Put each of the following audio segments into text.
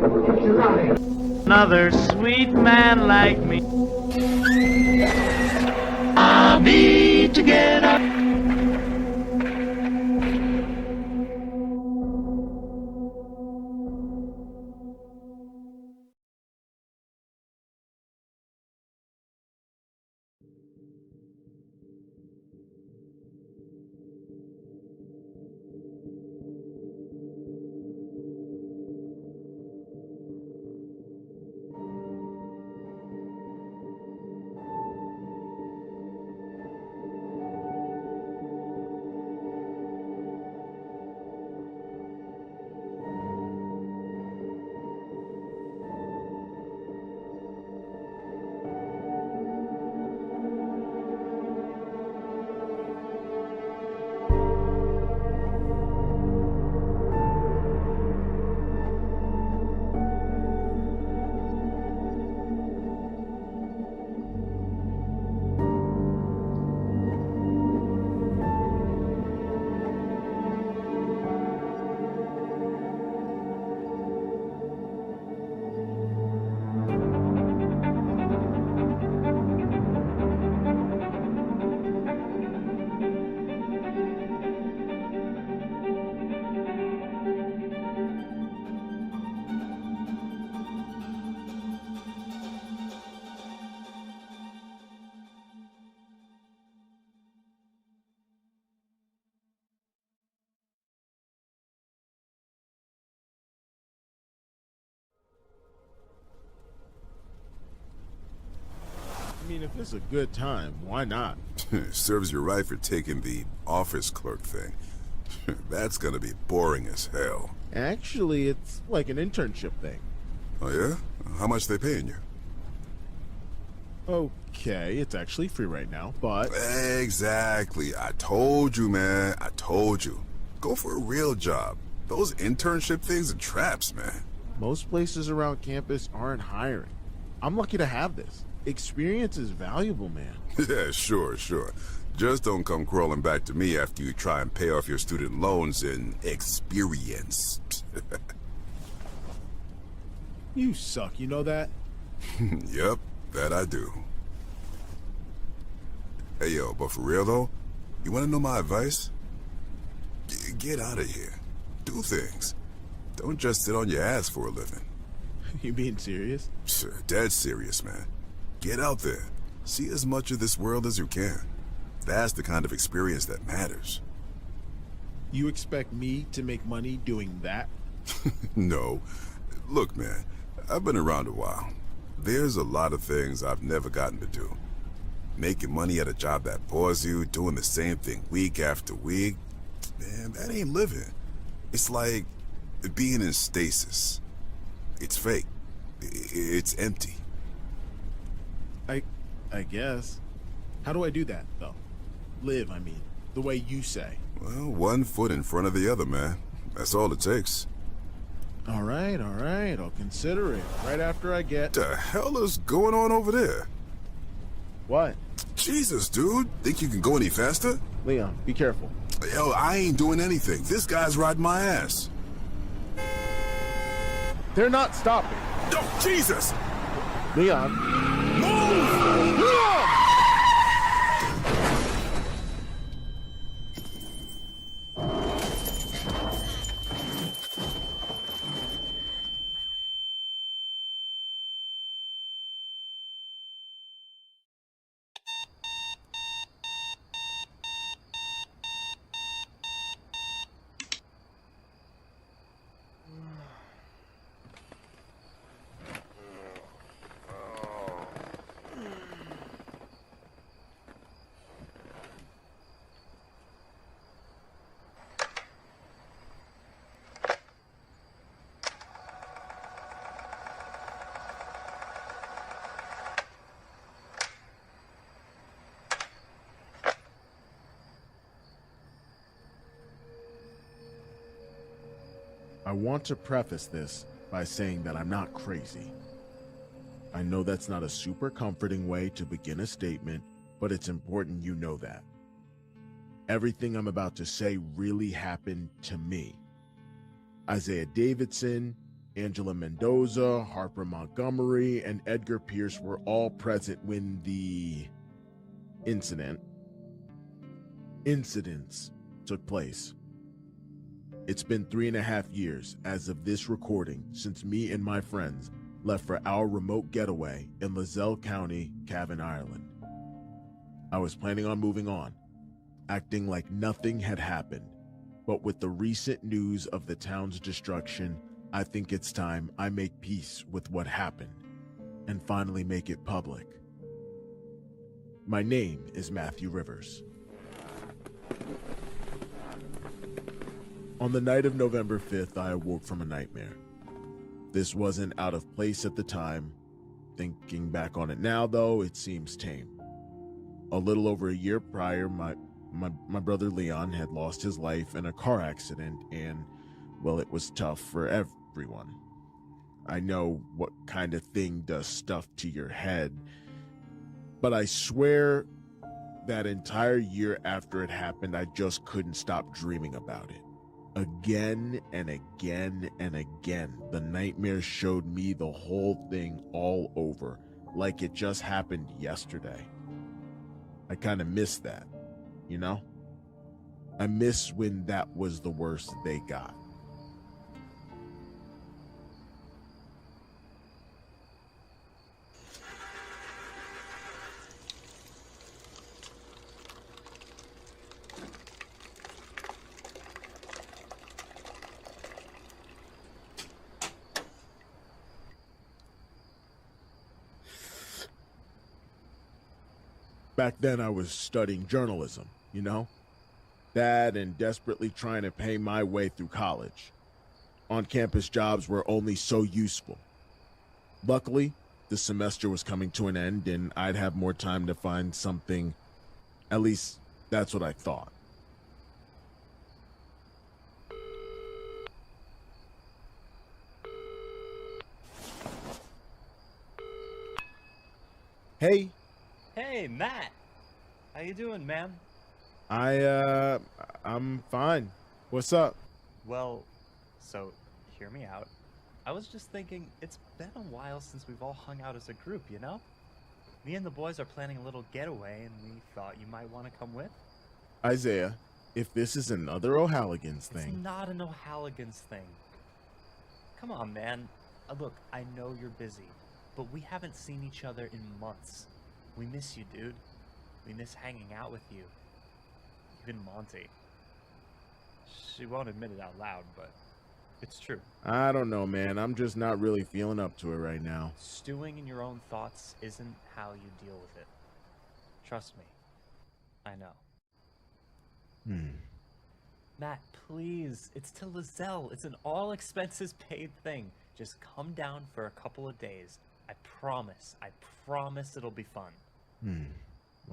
Another sweet man like me. I need to get up. I mean, if it's a good time, why not? Serves you right for taking the office clerk thing. That's gonna be boring as hell. Actually, it's like an internship thing. Oh yeah? How much they paying you? Okay, it's actually free right now, but... Exactly. I told you, man. I told you. Go for a real job. Those internship things are traps, man. Most places around campus aren't hiring. I'm lucky to have this. Experience is valuable, man. Yeah, sure. Just don't come crawling back to me after you try and pay off your student loans in experience. You suck, you know that? Yep, that I do. Hey, yo, but for real, though, you want to know my advice? Get out of here. Do things. Don't just sit on your ass for a living. You being serious? Sure, dead serious, man. Get out there. See as much of this world as you can. That's the kind of experience that matters. You expect me to make money doing that? No. Look, man, I've been around a while. There's a lot of things I've never gotten to do. Making money at a job that bores you, doing the same thing week after week, man, that ain't living. It's like being in stasis. It's fake. It's empty. I guess. How do I do that, though? Live, I mean. The way you say. Well, one foot in front of the other, man. That's all it takes. All right. I'll consider it. Right after I get... The hell is going on over there? What? Jesus, dude. Think you can go any faster? Leon, be careful. Yo, I ain't doing anything. This guy's riding my ass. They're not stopping. Oh, Jesus! Leon. Move! I want to preface this by saying that I'm not crazy. I know that's not a super comforting way to begin a statement, but it's important you know that. Everything I'm about to say really happened to me. Isaiah Davidson, Angela Mendoza, Harper Montgomery, and Edgar Pierce were all present when the incidents took place. It's been 3.5 years as of this recording since me and my friends left for our remote getaway in Lizelle County, Cavan, Ireland. I was planning on moving on, acting like nothing had happened, but with the recent news of the town's destruction, I think it's time I make peace with what happened and finally make it public. My name is Mathew Rivers. On the night of November 5th, I awoke from a nightmare. This wasn't out of place at the time. Thinking back on it now, though, it seems tame. A little over a year prior, my brother Leon had lost his life in a car accident, and, well, it was tough for everyone. I know what kind of thing does stuff to your head, but I swear that entire year after it happened, I just couldn't stop dreaming about it. Again and again and again, the nightmare showed me the whole thing all over, like it just happened yesterday. I kind of miss that, you know? I miss when that was the worst they got. Back then I was studying journalism, you know? That and desperately trying to pay my way through college. On-campus jobs were only so useful. Luckily, the semester was coming to an end and I'd have more time to find something. At least, that's what I thought. Hey. Hey, Matt. How you doing, man? I'm fine. What's up? Well, so, hear me out. I was just thinking, it's been a while since we've all hung out as a group, you know? Me and the boys are planning a little getaway, and we thought you might want to come with. Isaiah, if this is another O'Halligans thing... It's not an O'Halligans thing. Come on, man. Look, I know you're busy, but we haven't seen each other in months. We miss you, dude. We miss hanging out with you. Even Monty. She won't admit it out loud, but it's true. I don't know, man. I'm just not really feeling up to it right now. Stewing in your own thoughts isn't how you deal with it. Trust me. I know. Matt, please. It's to Lizelle. It's an all-expenses-paid thing. Just come down for a couple of days. I promise it'll be fun.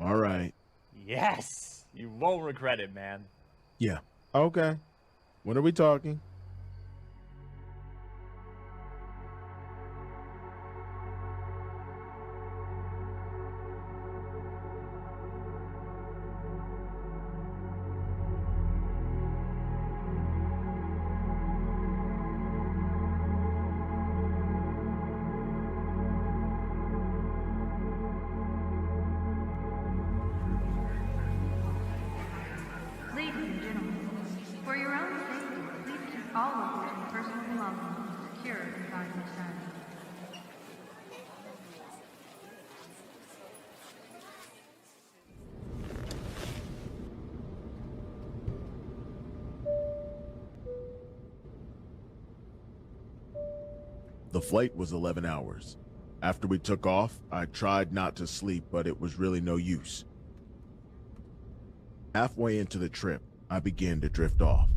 All right. Yes! You won't regret it, man. Yeah. Okay. When are we talking? Ladies and gentlemen, for your own safety, please keep all luggage and personal belongings secure inside your stand. The flight was 11 hours. After we took off, I tried not to sleep, but it was really no use. Halfway into the trip, I began to drift off.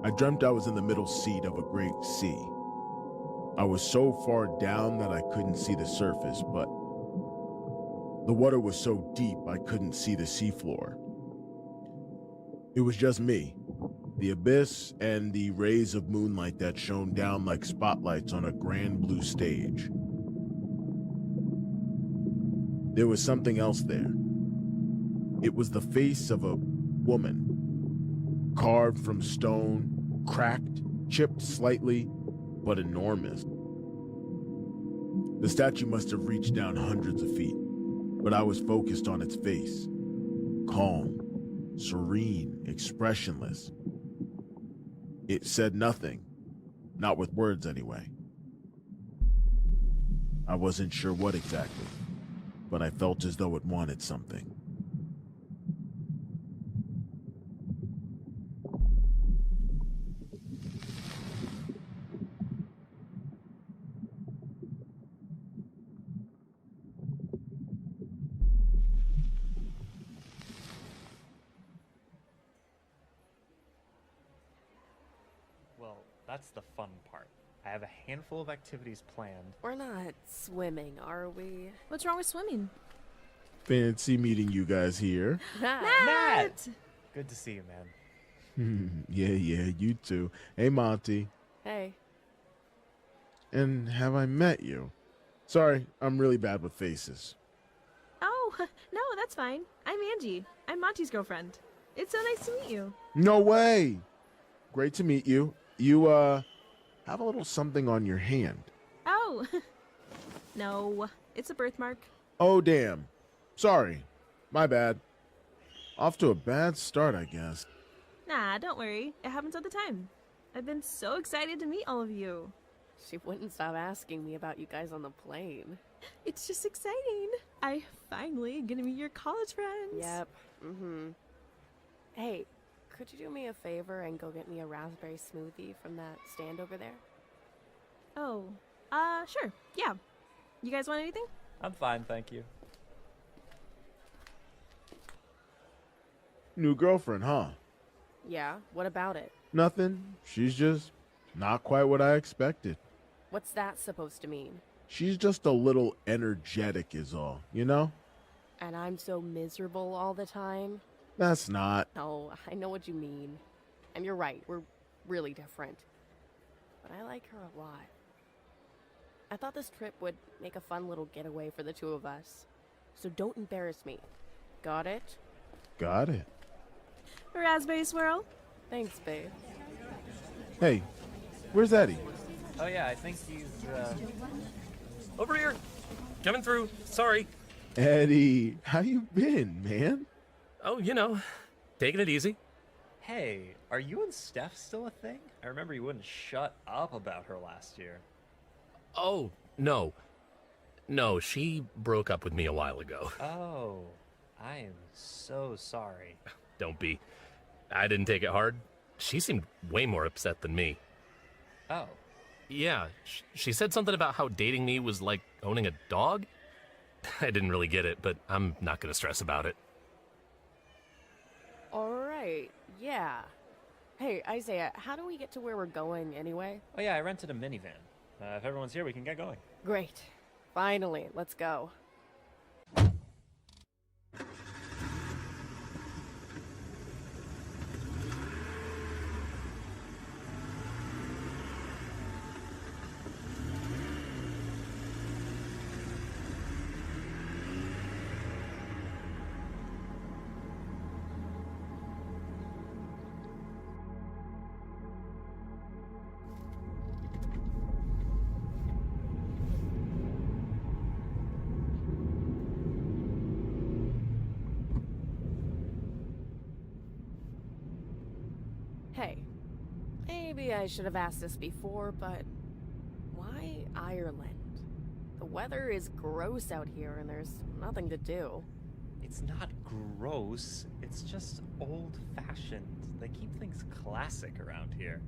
I dreamt I was in the middle seat of a great sea. I was so far down that I couldn't see the surface, but the water was so deep I couldn't see the seafloor. It was just me, The abyss and the rays of moonlight that shone down like spotlights on a grand blue stage. There was something else there. It was the face of a woman, carved from stone, cracked, chipped slightly, but enormous. The statue must have reached down hundreds of feet, but I was focused on its face. Calm, serene, expressionless. It said nothing, not with words anyway. I wasn't sure what exactly, but I felt as though it wanted something. Well, that's the fun part. I have a handful of activities planned. We're not swimming, are we? What's wrong with swimming? Fancy meeting you guys here. Matt! Good to see you, man. Yeah, you too. Hey, Monty. Hey. And have I met you? Sorry, I'm really bad with faces. Oh, no, that's fine. I'm Angie. I'm Monty's girlfriend. It's so nice to meet you. No way! Great to meet you. You, have a little something on your hand. Oh, no, it's a birthmark. Oh, damn. Sorry. My bad. Off to a bad start, I guess. Nah, don't worry. It happens all the time. I've been so excited to meet all of you. She wouldn't stop asking me about you guys on the plane. It's just exciting. I finally get to meet your college friends. Yep. Hey, could you do me a favor and go get me a raspberry smoothie from that stand over there? Oh, sure. Yeah. You guys want anything? I'm fine, thank you. New girlfriend, huh? Yeah, what about it? Nothing. She's just not quite what I expected. What's that supposed to mean? She's just a little energetic is all, you know? And I'm so miserable all the time? That's not. No, I know what you mean. And you're right, we're really different. But I like her a lot. I thought this trip would make a fun little getaway for the two of us. So don't embarrass me. Got it? Got it. Raspberry swirl? Thanks, babe. Hey, where's Eddie? Oh yeah, I think he's, Over here! Coming through. Sorry. Eddie, how you been, man? Oh, you know, taking it easy. Hey, are you and Steph still a thing? I remember you wouldn't shut up about her last year. Oh, no. No, she broke up with me a while ago. Oh, I am so sorry. Don't be. I didn't take it hard. She seemed way more upset than me. Oh. Yeah, she said something about how dating me was like owning a dog. I didn't really get it, but I'm not going to stress about it. Alright, yeah. Hey, Isaiah, how do we get to where we're going anyway? Oh yeah, I rented a minivan. If everyone's here, we can get going. Great. Finally, let's go. Hey, maybe I should have asked this before, but why Ireland? The weather is gross out here and there's nothing to do. It's not gross, it's just old-fashioned. They keep things classic around here.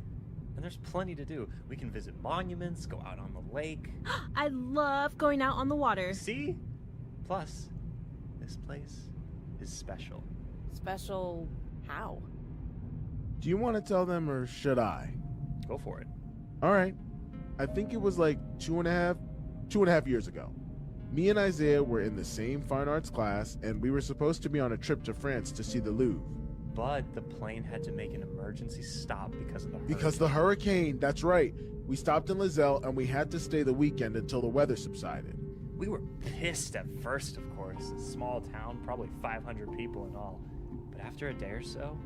And there's plenty to do. We can visit monuments, go out on the lake. I love going out on the water. See? Plus, this place is special. Special how? Do you want to tell them or should I? Go for it. All right. I think it was like two and a half years ago. Me and Isaiah were in the same fine arts class, and we were supposed to be on a trip to France to see the Louvre. But the plane had to make an emergency stop because of the hurricane. Because the hurricane, that's right. We stopped in Lizelle and we had to stay the weekend until the weather subsided. We were pissed at first, of course. A small town, probably 500 people in all. But after a day or so,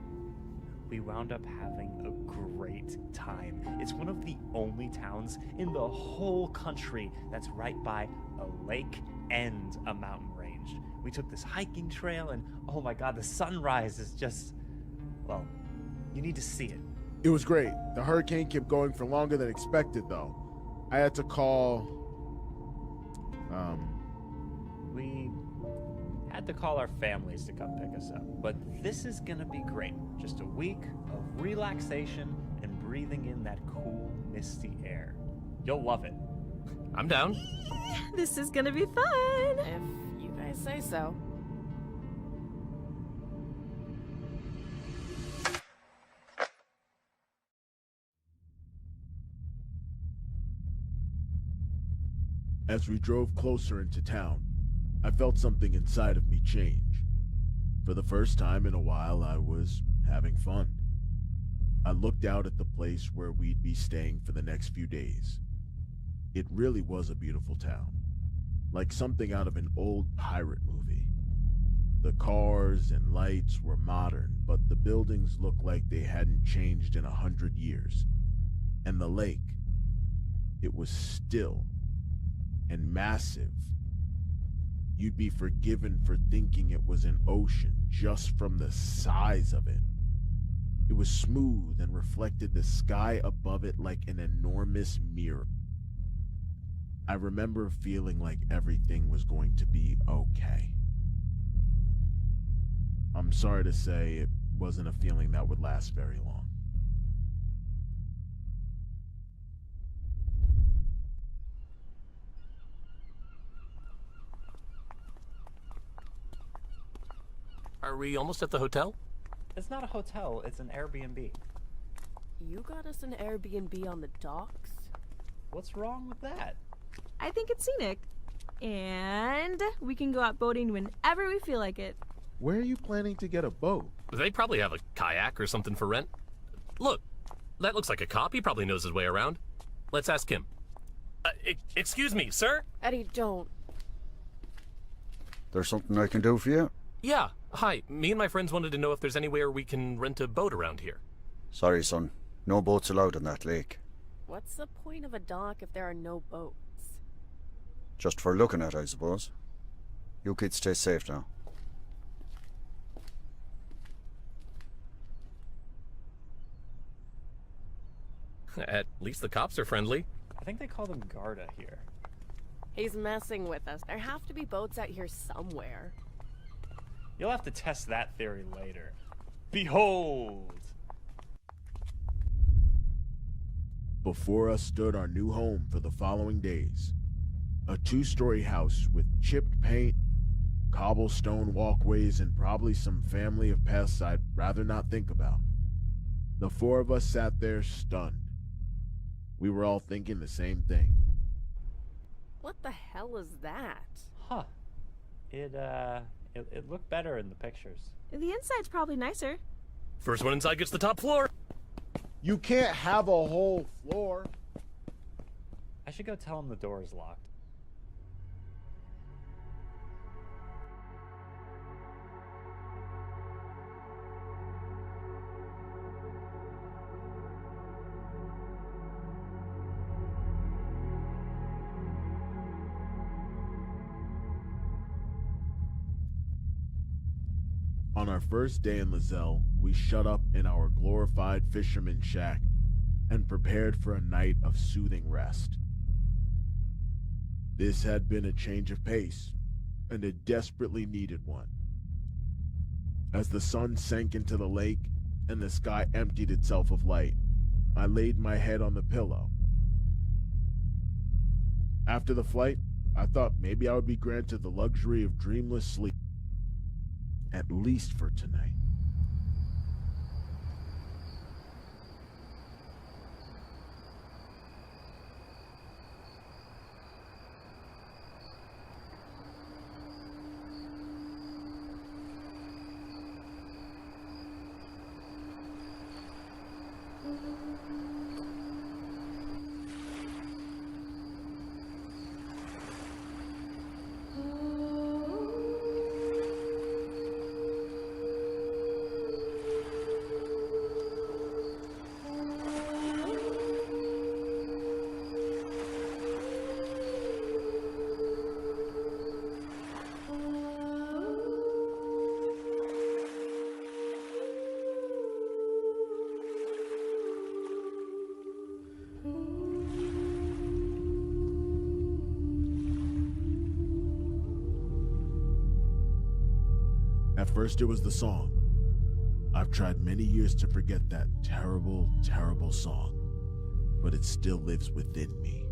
we wound up having a great time. It's one of the only towns in the whole country that's right by a lake and a mountain range. We took this hiking trail and oh my god, the sunrise is just, well, you need to see it. It was great. The hurricane kept going for longer than expected though. I had to call, We had to call our families to come pick us up. But this is gonna be great. Just a week of relaxation and breathing in that cool, misty air. You'll love it. I'm down. This is gonna be fun. If you guys say so. as we drove closer into town, I felt something inside of me change. For the first time in a while, I was having fun. I looked out at the place where we'd be staying for the next few days. It really was a beautiful town, like something out of an old pirate movie. The cars and lights were modern, but the buildings looked like they hadn't changed in 100 years. And the lake, it was still and massive. You'd be forgiven for thinking it was an ocean just from the size of it. It was smooth and reflected the sky above it like an enormous mirror. I remember feeling like everything was going to be okay. I'm sorry to say it wasn't a feeling that would last very long. Are we almost at the hotel? It's not a hotel, it's an Airbnb. You got us an Airbnb on the docks? What's wrong with that? I think it's scenic. And we can go out boating whenever we feel like it. Where are you planning to get a boat? They probably have a kayak or something for rent. Look, that looks like a cop. He probably knows his way around. Let's ask him. Excuse me, sir? Eddie, don't. There's something I can do for you? Yeah, hi. Me and my friends wanted to know if there's anywhere we can rent a boat around here. Sorry, son. No boats allowed on that lake. What's the point of a dock if there are no boats? Just for looking at, I suppose. You kids stay safe now. At least the cops are friendly. I think they call them Garda here. He's messing with us. There have to be boats out here somewhere. You'll have to test that theory later. Behold! Before us stood our new home for the following days. A 2-story house with chipped paint, cobblestone walkways, and probably some family of pests I'd rather not think about. The 4 of us sat there stunned. We were all thinking the same thing. What the hell is that? Huh. It looked better in the pictures. The inside's probably nicer. First one inside gets the top floor. You can't have a whole floor. I should go tell him the door is locked. On our first day in Lizelle, we shut up in our glorified fisherman's shack and prepared for a night of soothing rest. This had been a change of pace, and a desperately needed one. As the sun sank into the lake and the sky emptied itself of light, I laid my head on the pillow. After the flight, I thought maybe I would be granted the luxury of dreamless sleep. At least for tonight. At first it was the song. I've tried many years to forget that terrible, terrible song, but it still lives within me,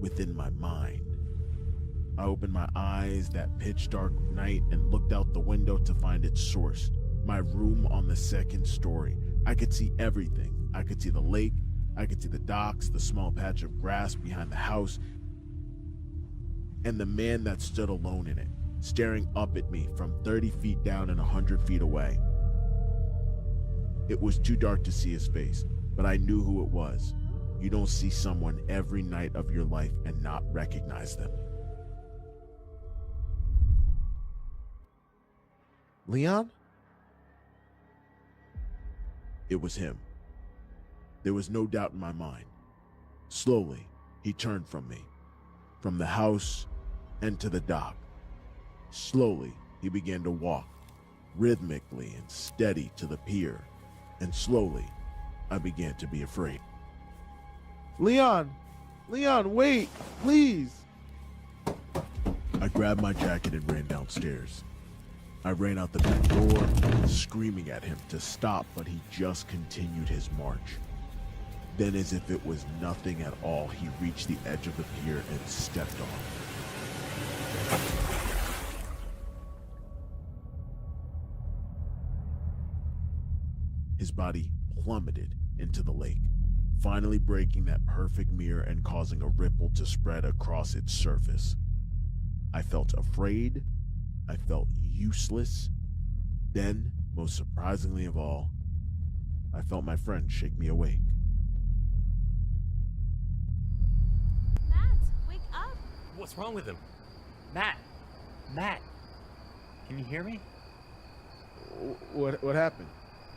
within my mind. I opened my eyes that pitch dark night and looked out the window to find its source, my room on the second story. I could see everything. I could see the lake, I could see the docks, the small patch of grass behind the house, and the man that stood alone in it, staring up at me from 30 feet down and 100 feet away. It was too dark to see his face, but I knew who it was. You don't see someone every night of your life and not recognize them. Leon? It was him. There was no doubt in my mind. Slowly, he turned from me, from the house and to the dock. Slowly, he began to walk, rhythmically and steady to the pier, and slowly, I began to be afraid. Leon! Leon, wait! Please! I grabbed my jacket and ran downstairs. I ran out the back door, screaming at him to stop, but he just continued his march. Then, as if it was nothing at all, he reached the edge of the pier and stepped off. His body plummeted into the lake, finally breaking that perfect mirror and causing a ripple to spread across its surface. I felt afraid. I felt useless. Then, most surprisingly of all, I felt my friend shake me awake. Matt, wake up! What's wrong with him? Matt! Matt! Can you hear me? What happened?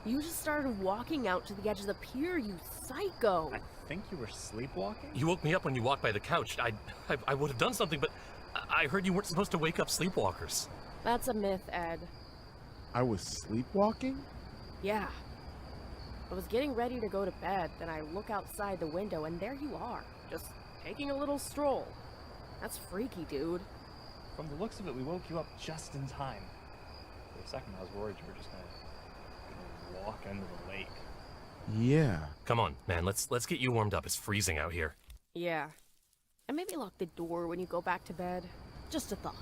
You just started walking out to the edge of the pier, you psycho! I think you were sleepwalking? You woke me up when you walked by the couch. I would have done something, but I heard you weren't supposed to wake up sleepwalkers. That's a myth, Ed. I was sleepwalking? Yeah. I was getting ready to go to bed, then I look outside the window and there you are, just taking a little stroll. That's freaky, dude. From the looks of it, we woke you up just in time. For a second, I was worried you were just gonna walk into the lake. Yeah. Come on, man, let's get you warmed up. It's freezing out here. Yeah. And maybe lock the door when you go back to bed. Just a thought.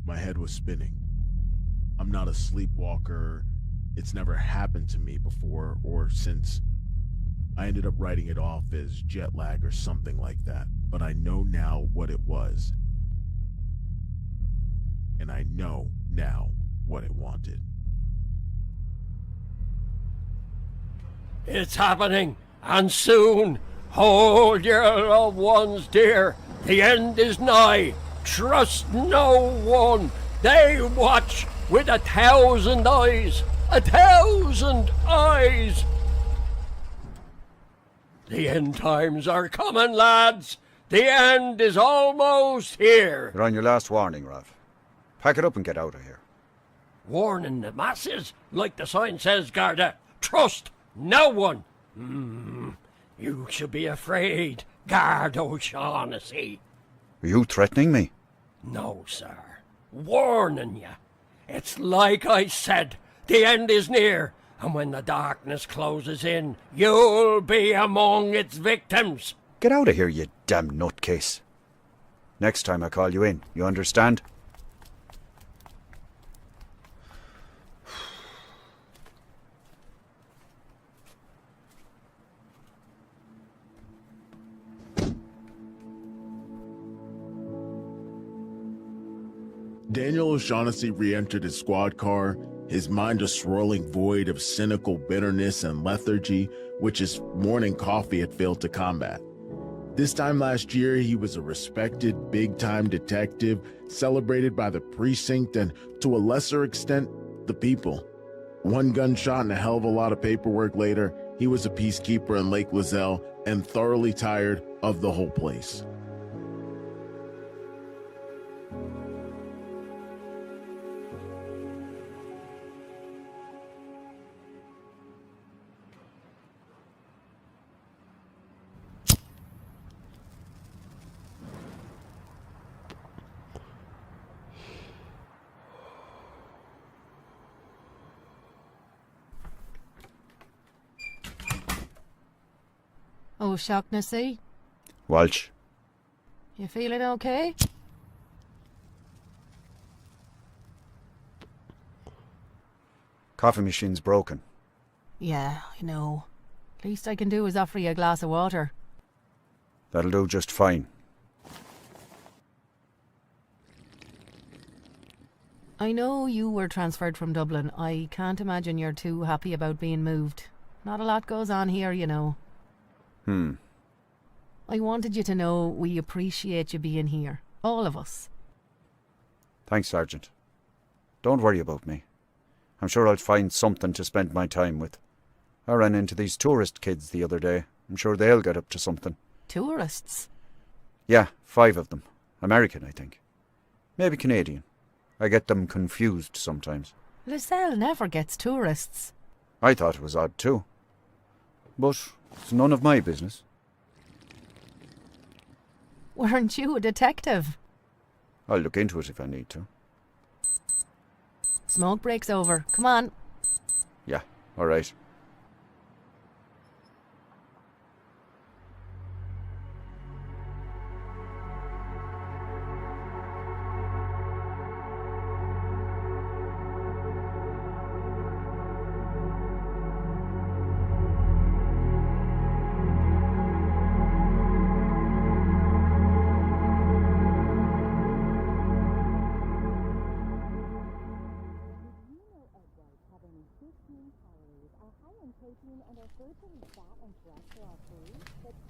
My head was spinning. I'm not a sleepwalker. It's never happened to me before or since. I ended up writing it off as jet lag or something like that, but I know now what it was. And I know now what it wanted. It's happening, and soon. Hold your loved ones dear. The end is nigh. Trust no one. They watch with 1,000 eyes. 1,000 eyes. The end times are coming, lads. The end is almost here. You're on your last warning, Ralph. Pack it up and get out of here. Warning the masses, like the sign says, Garda. Trust no one. You should be afraid, Garda O'Shaughnessy. Are you threatening me? No, sir. Warning you. It's like I said, the end is near, and when the darkness closes in, you'll be among its victims. Get out of here, you damn nutcase. Next time I call you in, you understand? Daniel O'Shaughnessy re-entered his squad car, his mind a swirling void of cynical bitterness and lethargy, which his morning coffee had failed to combat. This time last year, he was a respected, big-time detective, celebrated by the precinct and, to a lesser extent, the people. One gunshot and a hell of a lot of paperwork later, he was a peacekeeper in Lake Lizelle and thoroughly tired of the whole place. O'Shaughnessy. Walsh. You feeling okay? Coffee machine's broken. Yeah, I know. Least I can do is offer you a glass of water. That'll do just fine. I know you were transferred from Dublin. I can't imagine you're too happy about being moved. Not a lot goes on here, you know. I wanted you to know we appreciate you being here. All of us. Thanks, Sergeant. Don't worry about me. I'm sure I'll find something to spend my time with. I ran into these tourist kids the other day. I'm sure they'll get up to something. Tourists? Yeah, 5 of them. American, I think. Maybe Canadian. I get them confused sometimes. Lizelle never gets tourists. I thought it was odd too. But it's none of my business. Weren't you a detective? I'll look into it if I need to. Smoke break's over. Come on. Yeah, all right.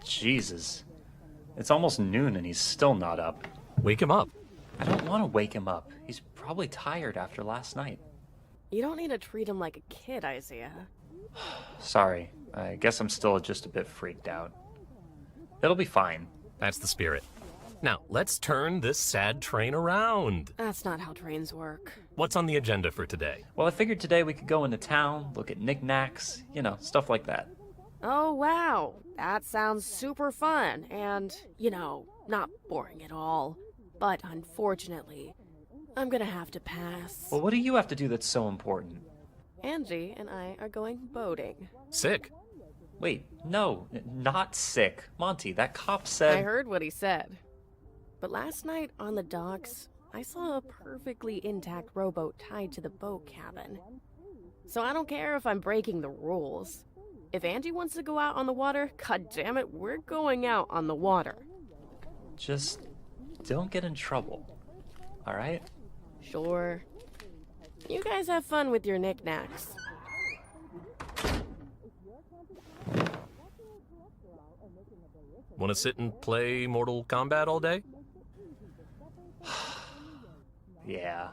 Jesus. It's almost noon and he's still not up. Wake him up. I don't want to wake him up. He's probably tired after last night. You don't need to treat him like a kid, Isaiah. Sorry. I guess I'm still just a bit freaked out. It'll be fine. That's the spirit. Now, let's turn this sad train around. That's not how trains work. What's on the agenda for today? Well, I figured today we could go into town, look at knickknacks, you know, stuff like that. Oh, wow. That sounds super fun and, you know, not boring at all. But unfortunately, I'm gonna have to pass. Well, what do you have to do that's so important? Angie and I are going boating. Sick. Wait, no, not sick. Monty, that cop said... I heard what he said. But last night on the docks, I saw a perfectly intact rowboat tied to the boat cabin. So I don't care if I'm breaking the rules. If Angie wants to go out on the water, god damn it, we're going out on the water. Just don't get in trouble, alright? Sure. You guys have fun with your knickknacks. Want to sit and play Mortal Kombat all day? Yeah.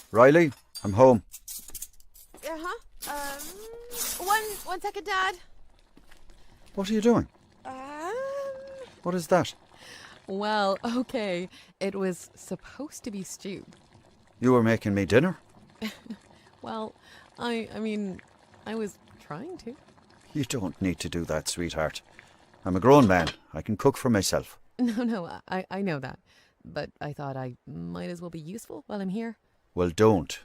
Riley, I'm home. One second, Dad. What are you doing? What is that? Well, okay. It was supposed to be stew. You were making me dinner? Well, I mean, I was trying to. You don't need to do that, sweetheart. I'm a grown man. I can cook for myself. No, I know that. But I thought I might as well be useful while I'm here. Well, don't.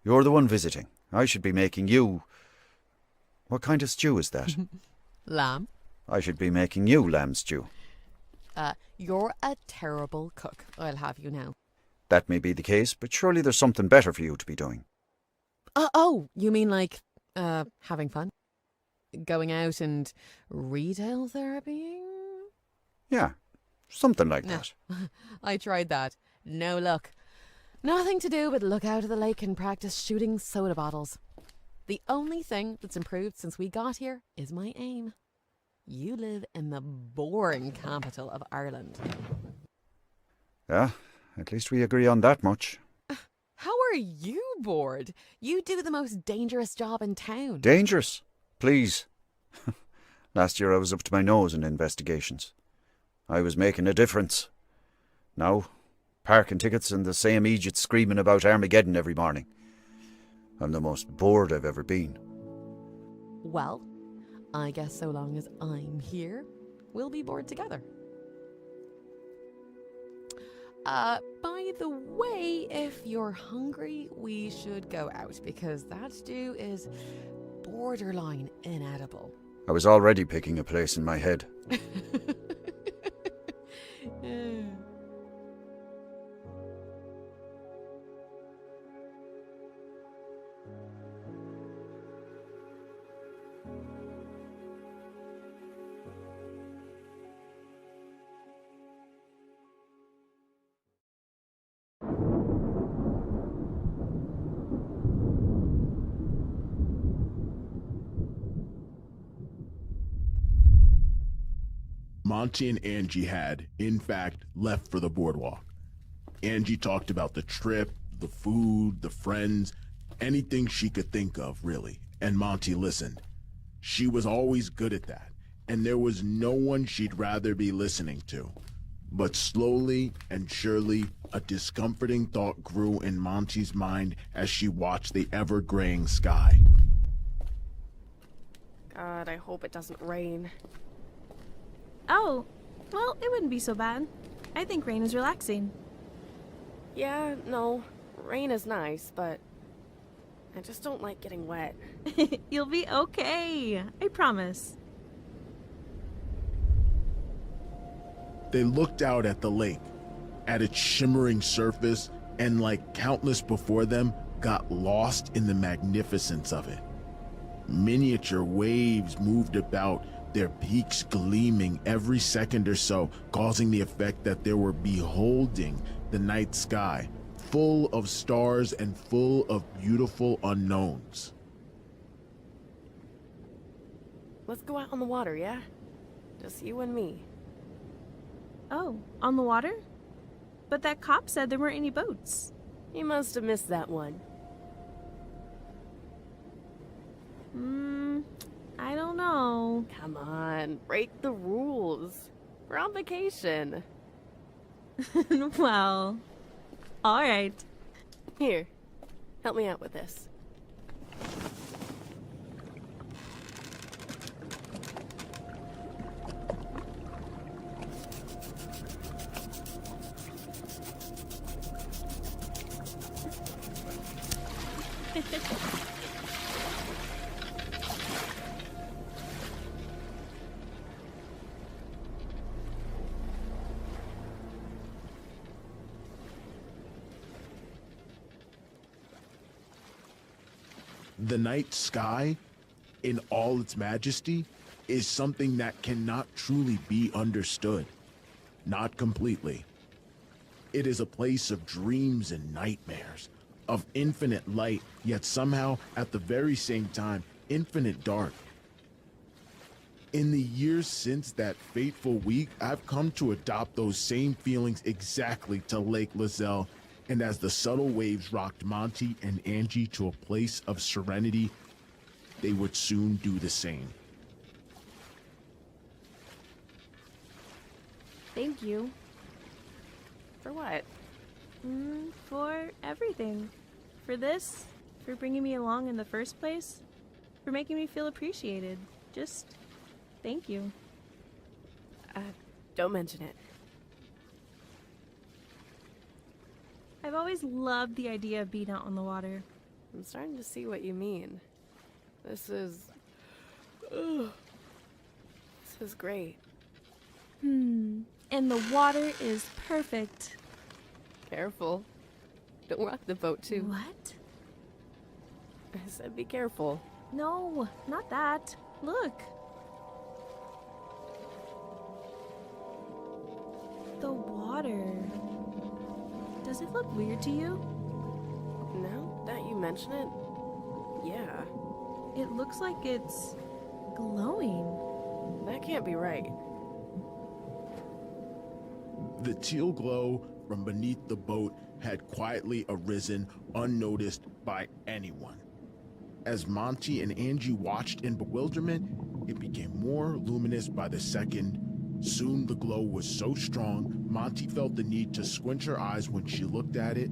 You're the one visiting. I should be making you... What kind of stew is that? Lamb. I should be making you lamb stew. You're a terrible cook, I'll have you know. That may be the case, but surely there's something better for you to be doing. Oh, you mean like, having fun? Going out and retail therapying? Yeah, something like that. I tried that. No luck. Nothing to do but look out of the lake and practice shooting soda bottles. The only thing that's improved since we got here is my aim. You live in the boring capital of Ireland. Yeah, at least we agree on that much. How are you bored? You do the most dangerous job in town. Dangerous? Please. Last year I was up to my nose in investigations. I was making a difference. Now, parking tickets and the same Egypt screaming about Armageddon every morning. I'm the most bored I've ever been. Well, I guess so long as I'm here, we'll be bored together. By the way, if you're hungry, we should go out because that stew is borderline inedible. I was already picking a place in my head. Monty and Angie had, in fact, left for the boardwalk. Angie talked about the trip, the food, the friends, anything she could think of, really, and Monty listened. She was always good at that, and there was no one she'd rather be listening to. But slowly and surely, a discomforting thought grew in Monty's mind as she watched the ever-graying sky. God, I hope it doesn't rain. Oh, well, it wouldn't be so bad. I think rain is relaxing. Yeah, no, rain is nice, but I just don't like getting wet. You'll be okay. I promise. They looked out at the lake, at its shimmering surface, and like countless before them, got lost in the magnificence of it. Miniature waves moved about, their peaks gleaming every second or so, causing the effect that they were beholding the night sky, full of stars and full of beautiful unknowns. Let's go out on the water, yeah? Just you and me. Oh, on the water? But that cop said there weren't any boats. You must have missed that one. I don't know. Come on, break the rules. We're on vacation. Well, all right. Here, help me out with this. The night sky, in all its majesty, is something that cannot truly be understood. Not completely. It is a place of dreams and nightmares, of infinite light, yet somehow, at the very same time, infinite dark. In the years since that fateful week, I've come to adopt those same feelings exactly to Lake Lizelle, and as the subtle waves rocked Monty and Angie to a place of serenity, they would soon do the same. Thank you. For what? For everything. For this, for bringing me along in the first place, for making me feel appreciated. Just thank you. Don't mention it. I've always loved the idea of being out on the water. I'm starting to see what you mean. This is great. And the water is perfect. Careful. Don't rock the boat, too. What? I said be careful. No, not that. Look. The water. Does it look weird to you? Now that you mention it, yeah. It looks like it's glowing. That can't be right. The teal glow from beneath the boat had quietly arisen, unnoticed by anyone. As Monty and Angie watched in bewilderment, it became more luminous by the second. Soon the glow was so strong, Monty felt the need to squint her eyes when she looked at it,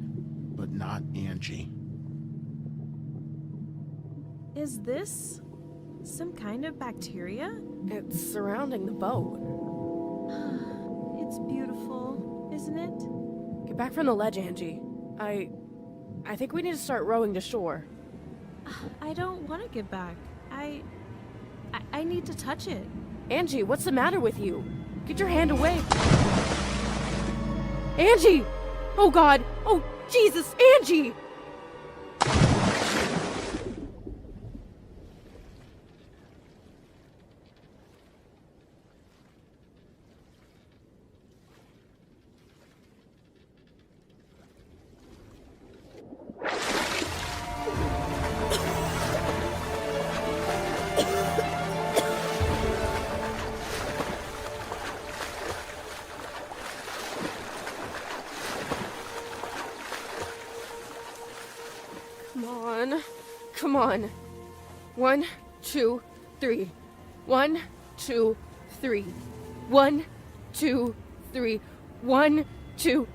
but not Angie. Is this some kind of bacteria? It's surrounding the boat. It's beautiful, isn't it? Get back from the ledge, Angie. I think we need to start rowing to shore. I don't want to get back. I need to touch it. Angie, what's the matter with you? Get your hand away. Angie! Oh God! Oh Jesus, Angie! Come on. 1, 2, 3. 1, 2, 3. 1, 2, 3. 1, 2.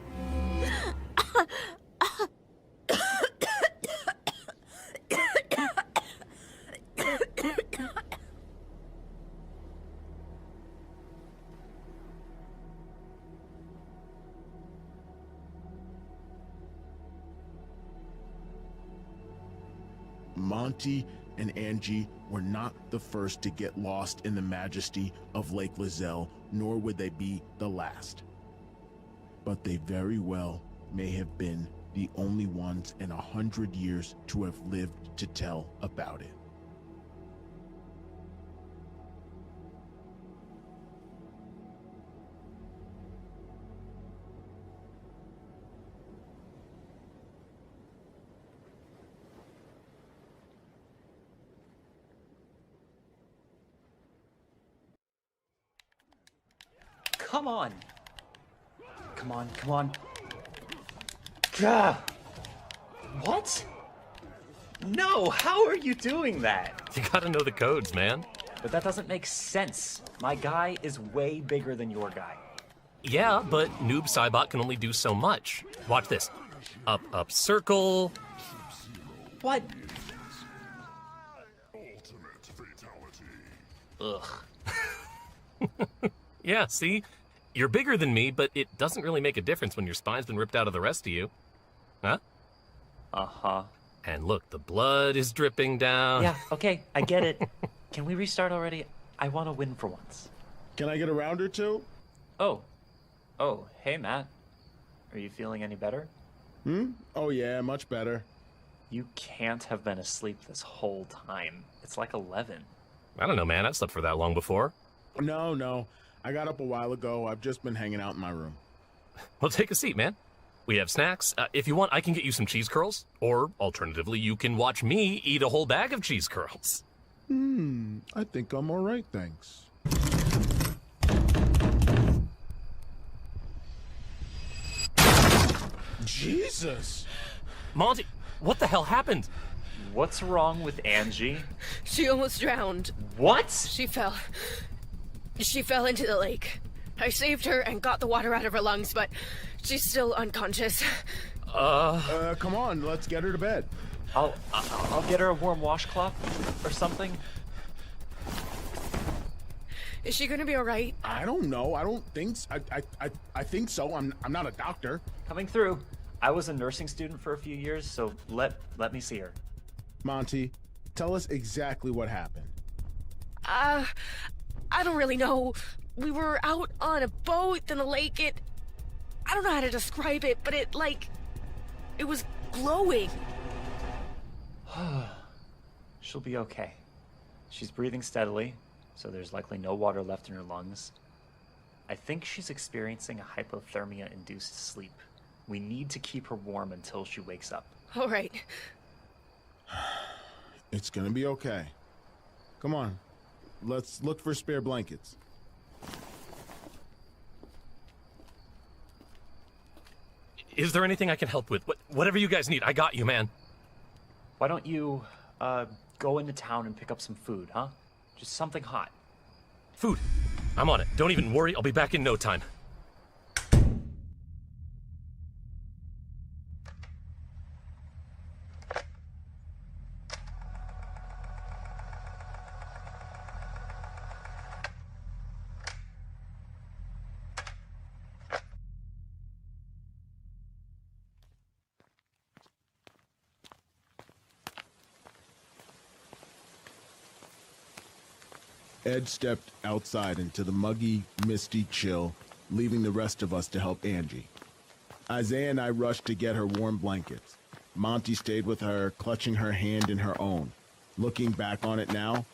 Monty and Angie were not the first to get lost in the majesty of Lake Lizelle, nor would they be the last. But they very well may have been the only ones in 100 years to have lived to tell about it. Come on. Come on, come on. Gah! What? No, how are you doing that? You gotta know the codes, man. But that doesn't make sense. My guy is way bigger than your guy. Yeah, but Noob Cybot can only do so much. Watch this. Up, up, circle. What? Ugh. Yeah, see? You're bigger than me, but it doesn't really make a difference when your spine's been ripped out of the rest of you. Huh? Uh-huh. And look, the blood is dripping down. Yeah, okay, I get it. Can we restart already? I want to win for once. Can I get a round or two? Oh, hey, Matt. Are you feeling any better? Oh yeah, much better. You can't have been asleep this whole time. It's like 11. I don't know, man. I've slept for that long before. No. I got up a while ago. I've just been hanging out in my room. Well, take a seat, man. We have snacks. If you want, I can get you some cheese curls. Or, alternatively, you can watch me eat a whole bag of cheese curls. I think I'm all right, thanks. Jesus! Monty, what the hell happened? What's wrong with Angie? She almost drowned. What? She fell into the lake. I saved her and got the water out of her lungs, but she's still unconscious. Come on, let's get her to bed. I'll get her a warm washcloth or something. Is she gonna be all right? I don't know. I don't think I think so. I'm not a doctor. Coming through. I was a nursing student for a few years, so let me see her. Monty, tell us exactly what happened. I don't really know. We were out on a boat in the lake. I don't know how to describe it, but it was glowing. She'll be okay. She's breathing steadily, so there's likely no water left in her lungs. I think she's experiencing a hypothermia-induced sleep. We need to keep her warm until she wakes up. All right. It's gonna be okay. Come on. Let's look for spare blankets. Is there anything I can help with? Whatever you guys need, I got you, man. Why don't you go into town and pick up some food, huh? Just something hot. Food. I'm on it. Don't even worry, I'll be back in no time. Ed stepped outside into the muggy, misty chill, leaving the rest of us to help Angie. Isaiah and I rushed to get her warm blankets. Monty stayed with her, clutching her hand in her own. Looking back on it now,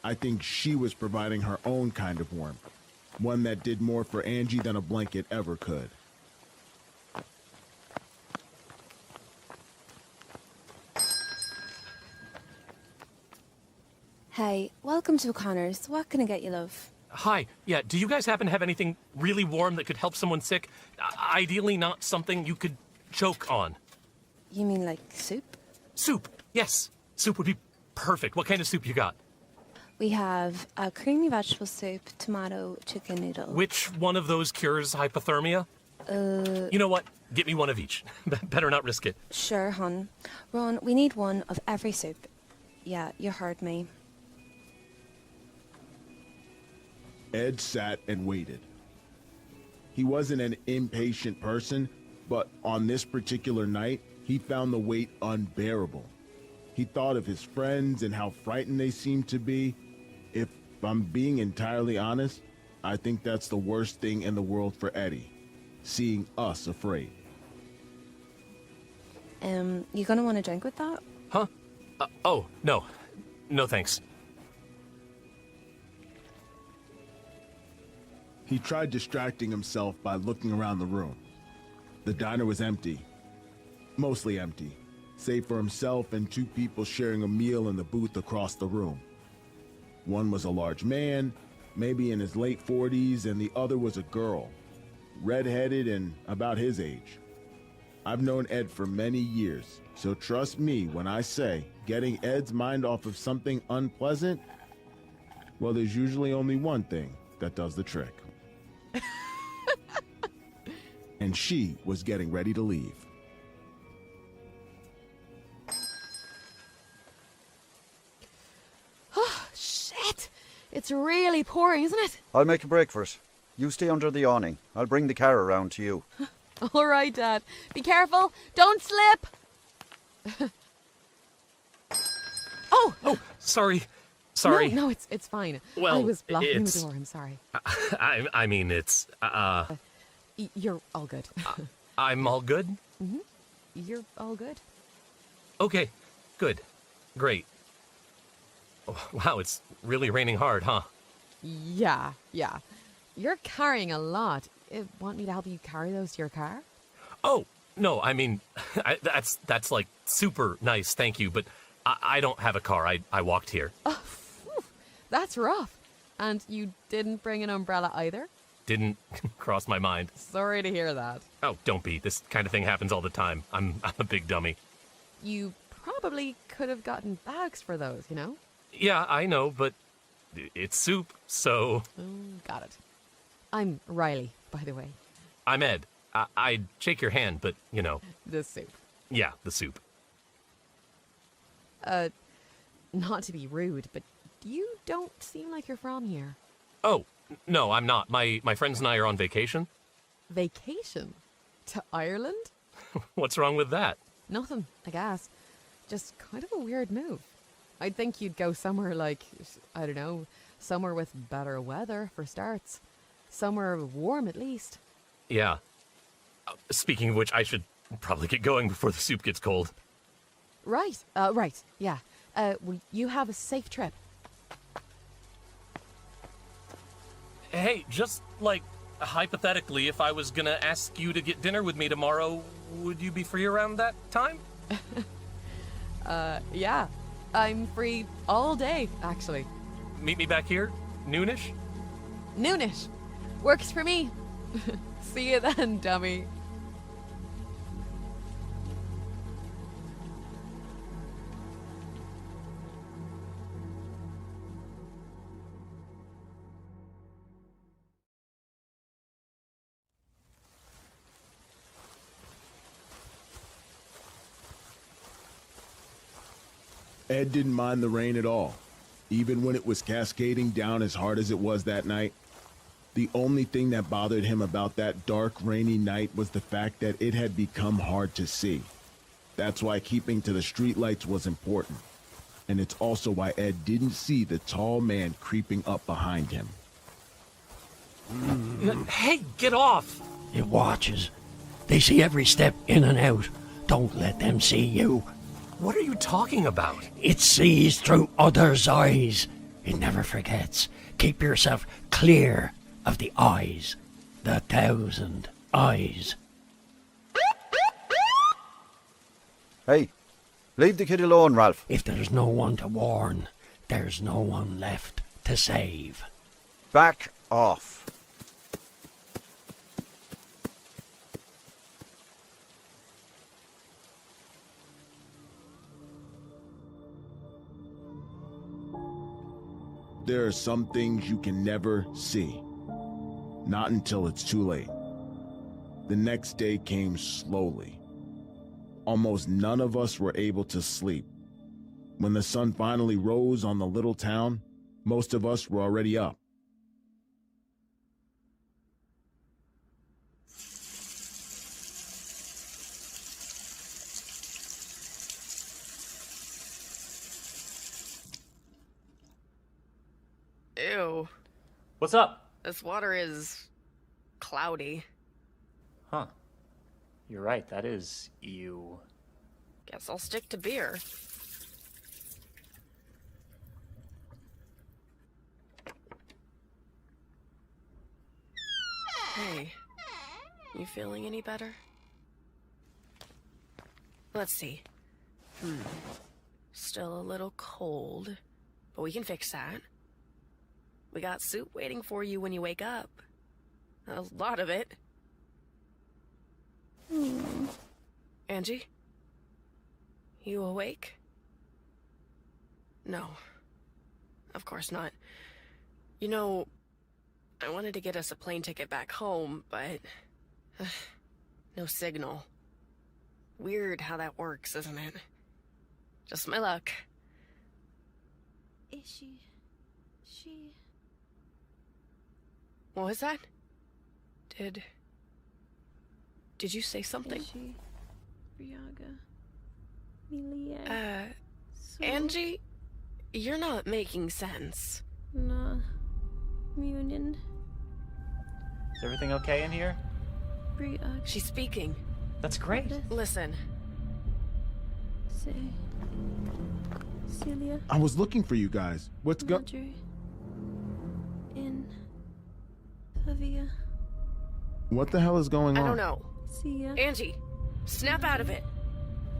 I think she was providing her own kind of warmth, one that did more for Angie than a blanket ever could. Hey, welcome to O'Connor's. What can I get you, love? Hi. Yeah, do you guys happen to have anything really warm that could help someone sick? Ideally not something you could choke on. You mean like soup? Soup, yes. Soup would be perfect. What kind of soup you got? We have a creamy vegetable soup, tomato, chicken noodle. Which one of those cures hypothermia? You know what? Get me one of each. Better not risk it. Sure, hon. Ron, we need one of every soup. Yeah, you heard me. Ed sat and waited. He wasn't an impatient person, but on this particular night, he found the wait unbearable. He thought of his friends and how frightened they seemed to be. If I'm being entirely honest, I think that's the worst thing in the world for Eddie, seeing us afraid. You gonna want a drink with that? Huh? Oh, no. No thanks. He tried distracting himself by looking around the room. The diner was empty. Mostly empty, save for himself and two people sharing a meal in the booth across the room. One was a large man, maybe in his late 40s, and the other was a girl, red-headed and about his age. I've known Ed for many years, so trust me when I say getting Ed's mind off of something unpleasant, well, there's usually only one thing that does the trick. And she was getting ready to leave. Oh, shit! It's really pouring, isn't it? I'll make a break for it. You stay under the awning. I'll bring the car around to you. All right, Dad. Be careful. Don't slip. Oh, sorry. Sorry. No, it's fine. Well, I was blocking it's- the door. I'm sorry. I mean, it's, You're all good. I'm all good? Mm-hmm. You're all good. Okay, good. Great. Oh, wow, it's really raining hard, huh? Yeah. You're carrying a lot. Want me to help you carry those to your car? Oh, no, I mean, that's like super nice, thank you, but I don't have a car. I walked here. Oh, phew, that's rough. And you didn't bring an umbrella either? Didn't cross my mind. Sorry to hear that. Oh, don't be. This kind of thing happens all the time. I'm a big dummy. You probably could have gotten bags for those, you know? Yeah, I know, but it's soup, so... Got it. I'm Riley, by the way. I'm Ed. I'd shake your hand, but, you know... The soup. Yeah, the soup. Not to be rude, but you don't seem like you're from here. Oh, no, I'm not. My friends and I are on vacation. Vacation? To Ireland? What's wrong with that? Nothing, I guess. Just kind of a weird move. I'd think you'd go somewhere like, I don't know, somewhere with better weather, for starts. Somewhere warm, at least. Yeah. Speaking of which, I should probably get going before the soup gets cold. Right, yeah. Well, you have a safe trip. Hey, just, like, hypothetically, if I was gonna ask you to get dinner with me tomorrow, would you be free around that time? Yeah. I'm free all day, actually. Meet me back here? Noonish? Noonish. Works for me. See you then, dummy. Ed didn't mind the rain at all, even when it was cascading down as hard as it was that night. The only thing that bothered him about that dark, rainy night was the fact that it had become hard to see. That's why keeping to the streetlights was important. And it's also why Ed didn't see the tall man creeping up behind him. Hey, get off! It watches. They see every step in and out. Don't let them see you. What are you talking about? It sees through others' eyes. It never forgets. Keep yourself clear of the eyes. The 1,000 eyes. Hey, leave the kid alone, Ralph. If there's no one to warn, there's no one left to save. Back off. There are some things you can never see. Not until it's too late. The next day came slowly. Almost none of us were able to sleep. When the sun finally rose on the little town, most of us were already up. Ew. What's up? This water is cloudy. Huh. You're right, that is ew. Guess I'll stick to beer. Hey, you feeling any better? Let's see. Still a little cold, but we can fix that. We got soup waiting for you when you wake up. A lot of it. Angie? You awake? No. Of course not. You know, I wanted to get us a plane ticket back home, but... no signal. Weird how that works, isn't it? Just my luck. Is she... What was that? Did you say something? Is she... Briaga... Milia... Angie? You're not making sense. Nah... Munin... Is everything okay in here? Briaga... She's speaking. That's great. Listen. Say... Celia... I was looking for you guys. What's Madre... In... Pavia... What the hell is going on? I don't know. See ya. Angie, snap out of it.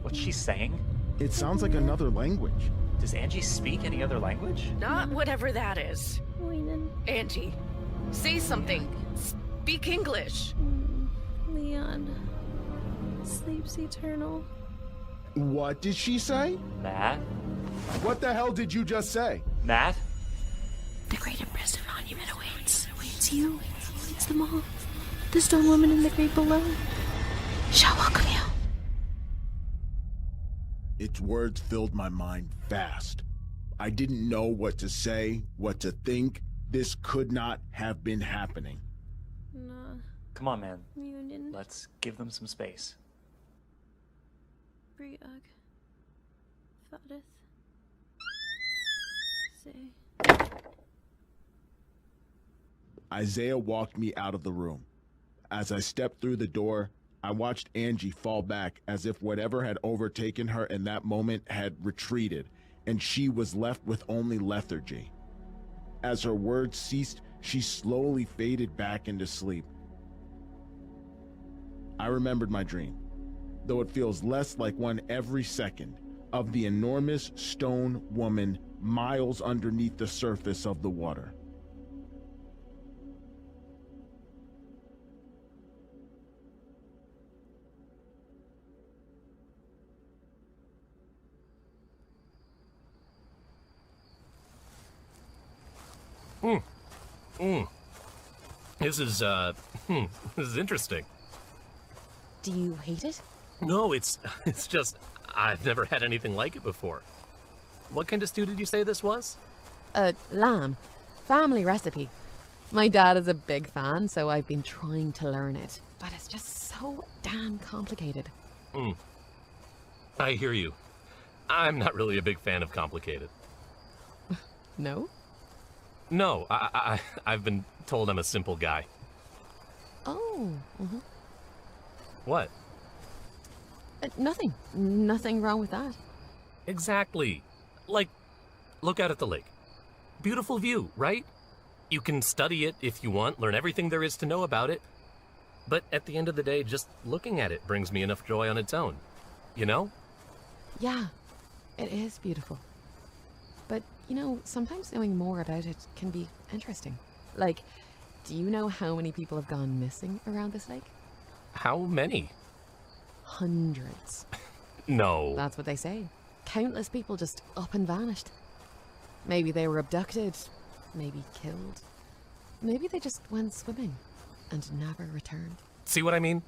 What's she saying? It sounds like another language. Does Angie speak any other language? Not whatever that is. Waynen... Angie, say something. Speak English. Leon... Sleeps eternal... What did she say? Matt? What the hell did you just say? Matt? The great impressive monument awaits. Awaits you. Awaits them all. The stone woman in the grave below shall welcome you. Its words filled my mind fast. I didn't know what to say, what to think. This could not have been happening. Nah. Come on, man. Munin... Let's give them some space. Briag... Thadith... Say... Isaiah walked me out of the room. As I stepped through the door, I watched Angie fall back as if whatever had overtaken her in that moment had retreated, and she was left with only lethargy. As her words ceased, she slowly faded back into sleep. I remembered my dream, though it feels less like one every second, of the enormous stone woman miles underneath the surface of the water. This is interesting. Do you hate it? No, it's just, I've never had anything like it before. What kind of stew did you say this was? Lamb. Family recipe. My dad is a big fan, so I've been trying to learn it. But it's just so damn complicated. I hear you. I'm not really a big fan of complicated. No? No, I've been told I'm a simple guy. Oh. What? Nothing. Nothing wrong with that. Exactly. Like, look out at the lake. Beautiful view, right? You can study it if you want, learn everything there is to know about it. But at the end of the day, just looking at it brings me enough joy on its own. You know? Yeah, it is beautiful. But, you know, sometimes knowing more about it can be interesting. Like, do you know how many people have gone missing around this lake? How many? Hundreds. No. That's what they say. Countless people just up and vanished. Maybe they were abducted, maybe killed. Maybe they just went swimming and never returned. See what I mean?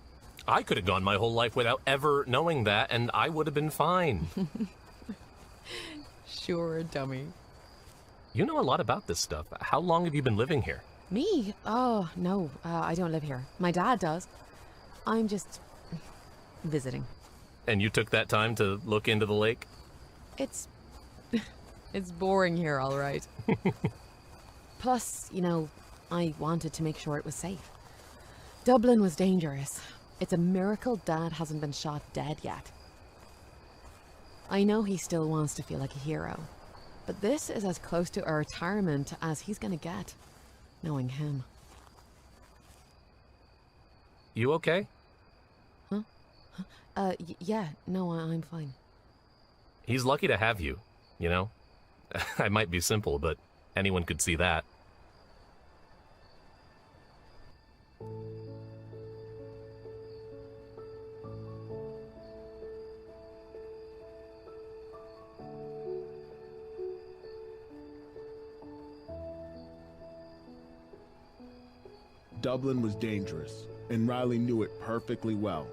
I could have gone my whole life without ever knowing that, and I would have been fine. Sure, dummy. You know a lot about this stuff. How long have you been living here? Me? Oh, no, I don't live here. My dad does. I'm just visiting. And you took that time to look into the lake? It's boring here, all right. Plus, you know, I wanted to make sure it was safe. Dublin was dangerous. It's a miracle Dad hasn't been shot dead yet. I know he still wants to feel like a hero, but this is as close to a retirement as he's gonna get, knowing him. You okay? Huh? Yeah, no, I'm fine. He's lucky to have you, you know? I might be simple, but anyone could see that. Dublin was dangerous, and Riley knew it perfectly well,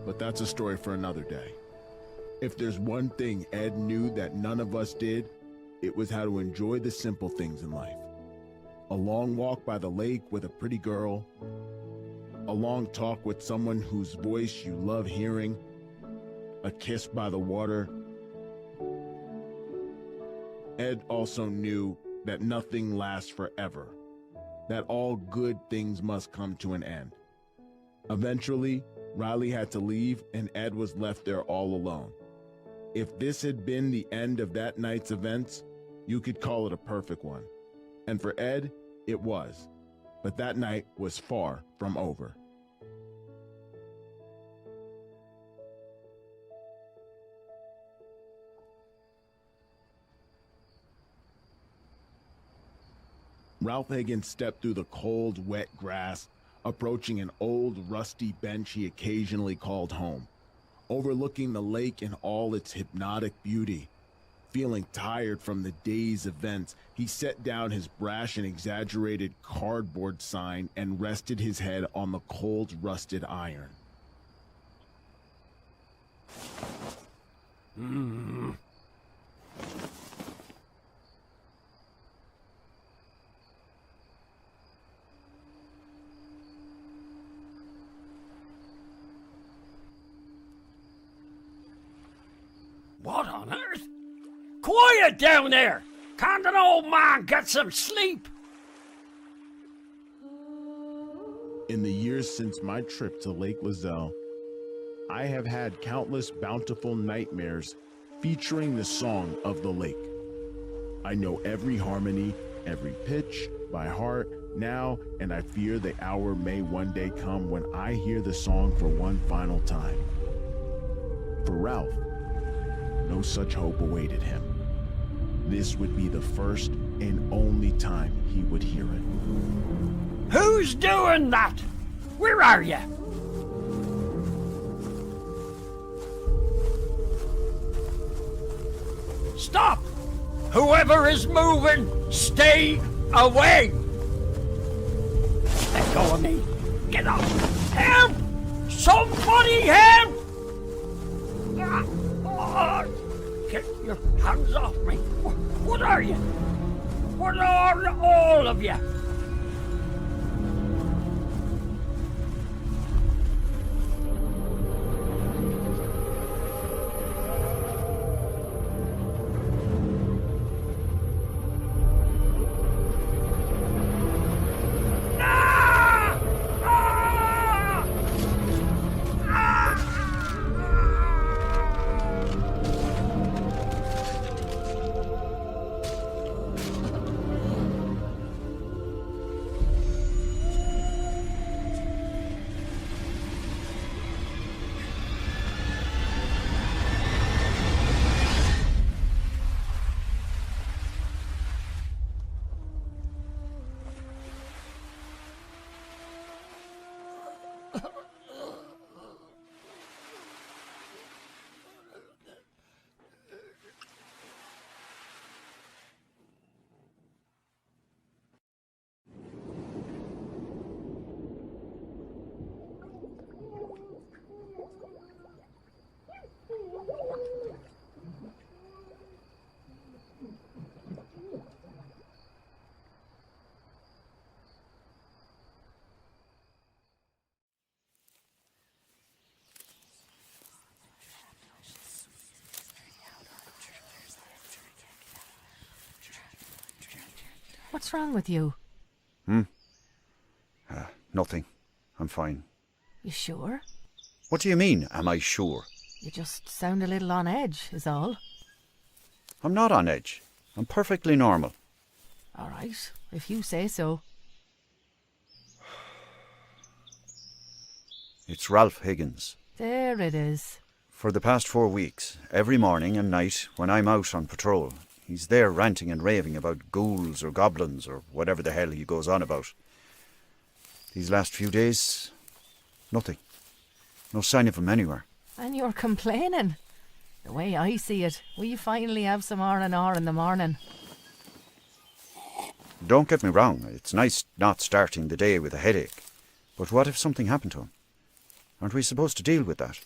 but that's a story for another day. If there's one thing Ed knew that none of us did, it was how to enjoy the simple things in life. A long walk by the lake with a pretty girl, a long talk with someone whose voice you love hearing, a kiss by the water. Ed also knew that nothing lasts forever, that all good things must come to an end. Eventually, Riley had to leave and Ed was left there all alone. If this had been the end of that night's events, you could call it a perfect one. And for Ed, it was. But that night was far from over. Ralph Higgins stepped through the cold, wet grass, approaching an old, rusty bench he occasionally called home, overlooking the lake in all its hypnotic beauty. Feeling tired from the day's events, he set down his brash and exaggerated cardboard sign and rested his head on the cold, rusted iron. What on earth? Quiet down there! Can't an old man get some sleep? In the years since my trip to Lake Lizelle, I have had countless bountiful nightmares featuring the song of the lake. I know every harmony, every pitch by heart now, and I fear the hour may one day come when I hear the song for one final time. For Ralph, no such hope awaited him. This would be the first and only time he would hear it. Who's doing that? Where are you? Stop! Whoever is moving, stay away! Let go of me. Get up! Help! Somebody help! Get your hands off me. What's wrong with you? Nothing. I'm fine. You sure? What do you mean, am I sure? You just sound a little on edge, is all. I'm not on edge. I'm perfectly normal. All right, if you say so. It's Ralph Higgins. There it is. For the past 4 weeks, every morning and night when I'm out on patrol, he's there ranting and raving about ghouls or goblins or whatever the hell he goes on about. These last few days, nothing. No sign of him anywhere. And you're complaining. The way I see it, we finally have some R&R in the morning. Don't get me wrong, it's nice not starting the day with a headache. But what if something happened to him? Aren't we supposed to deal with that?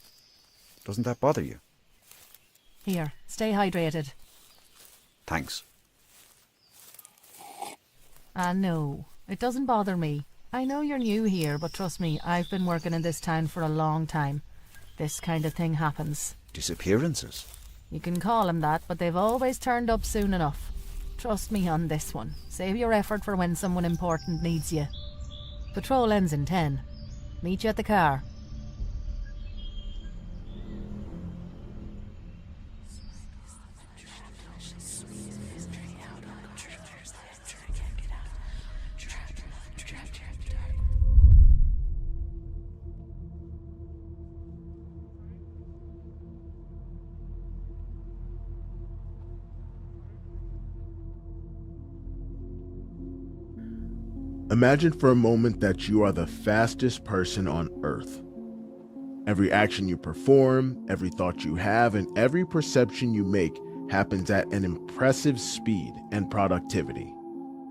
Doesn't that bother you? Here, stay hydrated. Thanks. No, it doesn't bother me. I know you're new here, but trust me, I've been working in this town for a long time. This kind of thing happens. Disappearances? You can call them that, but they've always turned up soon enough. Trust me on this one. Save your effort for when someone important needs you. Patrol ends in 10. Meet you at the car. Imagine for a moment that you are the fastest person on Earth. Every action you perform, every thought you have, and every perception you make happens at an impressive speed and productivity.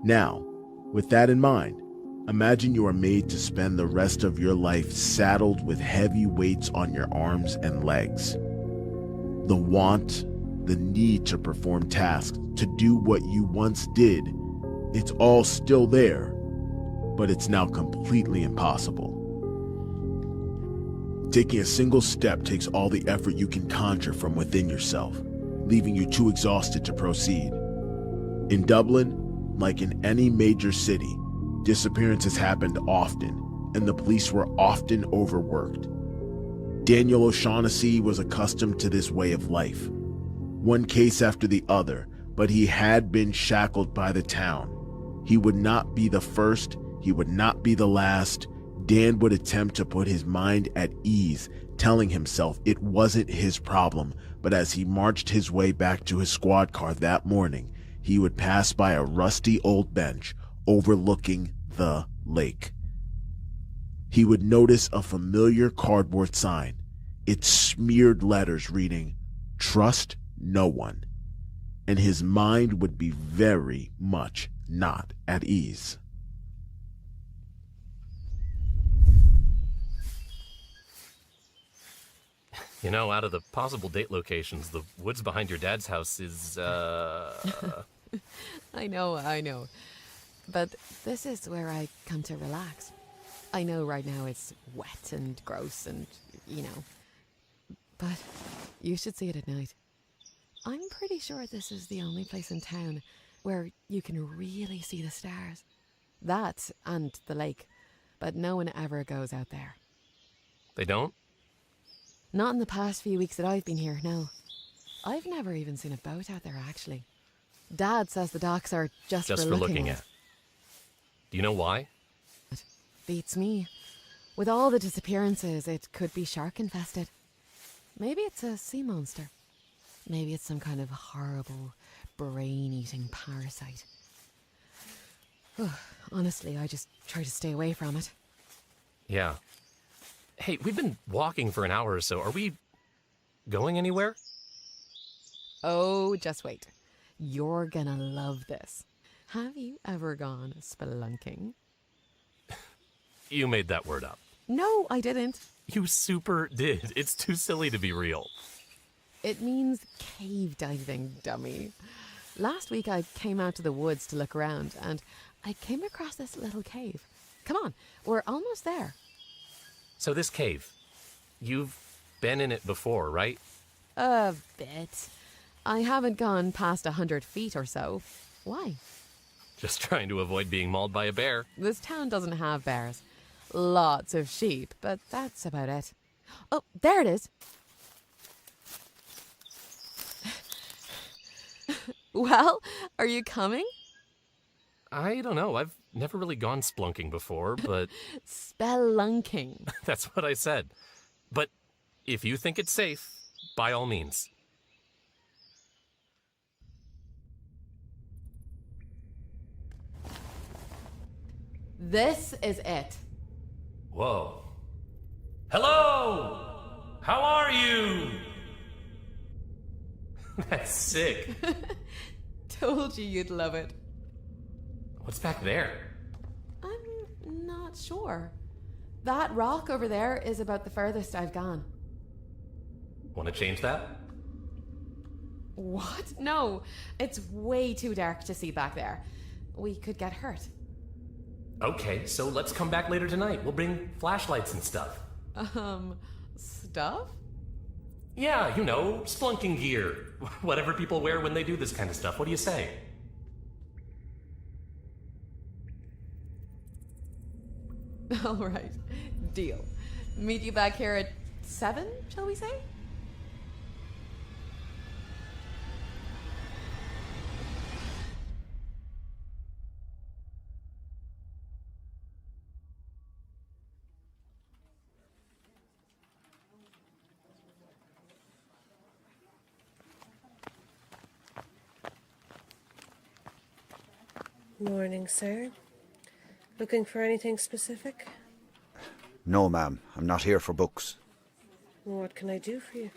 Now, with that in mind, imagine you are made to spend the rest of your life saddled with heavy weights on your arms and legs. The want, the need to perform tasks, to do what you once did, it's all still there, but it's now completely impossible. Taking a single step takes all the effort you can conjure from within yourself, leaving you too exhausted to proceed. In Dublin, like in any major city, disappearances happened often, and the police were often overworked. Daniel O'Shaughnessy was accustomed to this way of life. One case after the other, but he had been shackled by the town. He would not be the first, he would not be the last. Dan would attempt to put his mind at ease, telling himself it wasn't his problem, but as he marched his way back to his squad car that morning, he would pass by a rusty old bench overlooking the lake. He would notice a familiar cardboard sign, its smeared letters reading, "Trust no one," and his mind would be very much not at ease. You know, out of the possible date locations, the woods behind your dad's house is, I know. But this is where I come to relax. I know right now it's wet and gross and, but you should see it at night. I'm pretty sure this is the only place in town where you can really see the stars. That and the lake, but no one ever goes out there. They don't? Not in the past few weeks that I've been here, no. I've never even seen a boat out there, actually. Dad says the docks are just for looking at. Do you know why? It beats me. With all the disappearances, it could be shark infested. Maybe it's a sea monster. Maybe it's some kind of horrible, brain-eating parasite. Honestly, I just try to stay away from it. Yeah. Hey, we've been walking for an hour or so. Are we going anywhere? Oh, just wait. You're gonna love this. Have you ever gone spelunking? You made that word up. No, I didn't. You super did. It's too silly to be real. It means cave diving, dummy. Last week I came out to the woods to look around and I came across this little cave. Come on, we're almost there. So this cave, you've been in it before, right? A bit. I haven't gone past 100 feet or so. Why? Just trying to avoid being mauled by a bear. This town doesn't have bears. Lots of sheep, but that's about it. Oh, there it is. Well, are you coming? I don't know. I've never really gone splunking before, but... Spelunking. That's what I said. But if you think it's safe, by all means. This is it. Whoa. Hello! How are you? That's sick. Told you you'd love it. What's back there? I'm not sure. That rock over there is about the furthest I've gone. Want to change that? What? No, it's way too dark to see back there. We could get hurt. Okay, so let's come back later tonight. We'll bring flashlights and stuff. Stuff? Yeah, you know, splunking gear. Whatever people wear when they do this kind of stuff. What do you say? All right, deal. Meet you back here at 7, shall we say? Morning, sir. Looking for anything specific? No, ma'am. I'm not here for books. What can I do for you?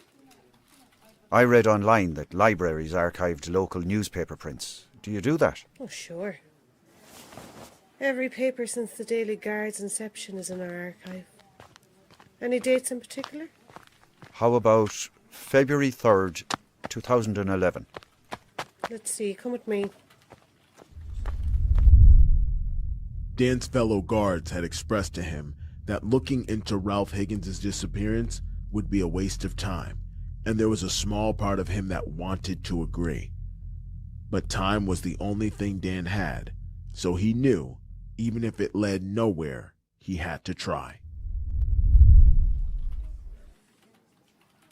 I read online that libraries archived local newspaper prints. Do you do that? Oh, sure. Every paper since the Daily Guard's inception is in our archive. Any dates in particular? How about February 3rd, 2011? Let's see. Come with me. Dan's fellow guards had expressed to him that looking into Ralph Higgins' disappearance would be a waste of time, and there was a small part of him that wanted to agree. But time was the only thing Dan had, so he knew, even if it led nowhere, he had to try.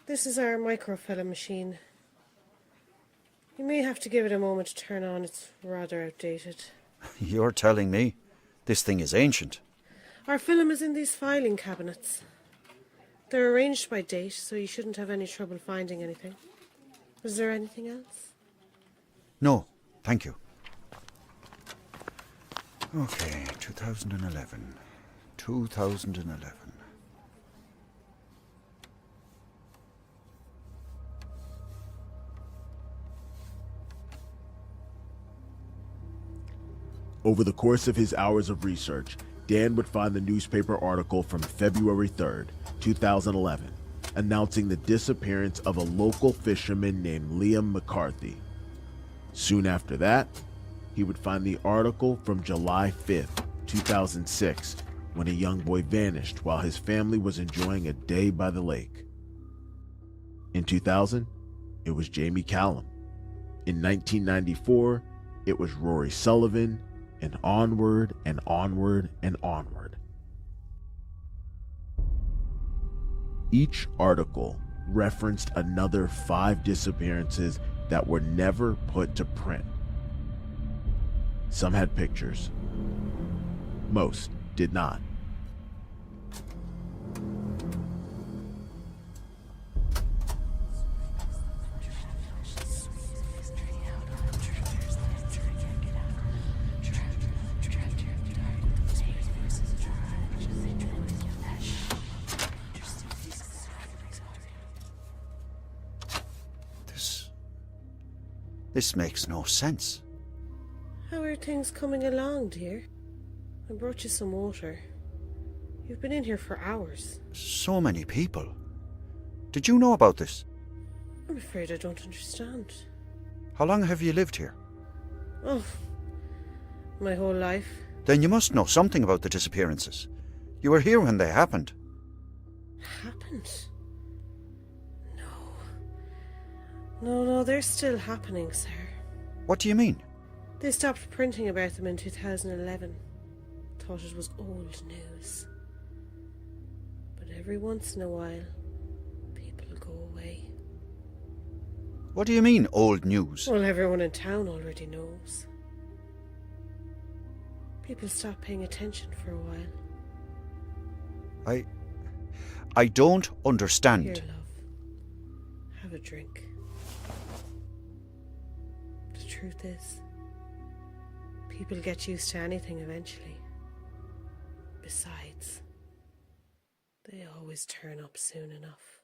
This is our microfilm machine. You may have to give it a moment to turn on. It's rather outdated. You're telling me? This thing is ancient. Our film is in these filing cabinets. They're arranged by date, so you shouldn't have any trouble finding anything. Is there anything else? No, thank you. Okay, 2011. 2011. Over the course of his hours of research, Dan would find the newspaper article from February 3rd, 2011, announcing the disappearance of a local fisherman named Liam McCarthy. Soon after that, he would find the article from July 5th, 2006, when a young boy vanished while his family was enjoying a day by the lake. In 2000, it was Jamie Callum. In 1994, it was Rory Sullivan, and onward and onward and onward. Each article referenced another 5 disappearances that were never put to print. Some had pictures. Most did not. This makes no sense. How are things coming along, dear? I brought you some water. You've been in here for hours. So many people. Did you know about this? I'm afraid I don't understand. How long have you lived here? Oh, my whole life. Then you must know something about the disappearances. You were here when they happened. Happened? No, they're still happening, sir. What do you mean? They stopped printing about them in 2011. Thought it was old news. But every once in a while, people go away. What do you mean, old news? Well, everyone in town already knows. People stop paying attention for a while. I don't understand. Here, love. Have a drink. The truth is, people get used to anything eventually. Besides, they always turn up soon enough.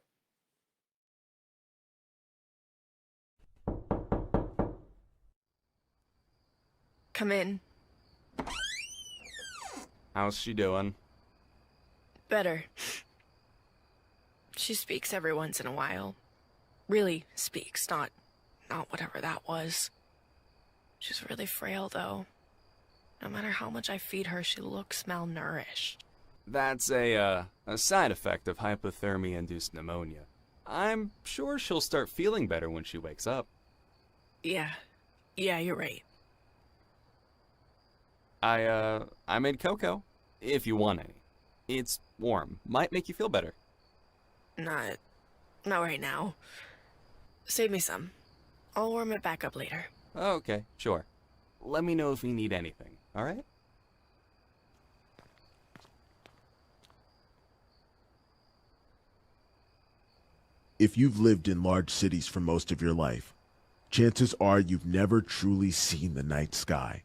Come in. How's she doing? Better. She speaks every once in a while. Really speaks, not whatever that was. She's really frail, though. No matter how much I feed her, she looks malnourished. That's a side effect of hypothermia-induced pneumonia. I'm sure she'll start feeling better when she wakes up. Yeah, you're right. I made cocoa, if you want any. It's warm. Might make you feel better. Not right now. Save me some. I'll warm it back up later. Okay, sure. Let me know if you need anything, alright? If you've lived in large cities for most of your life, chances are you've never truly seen the night sky.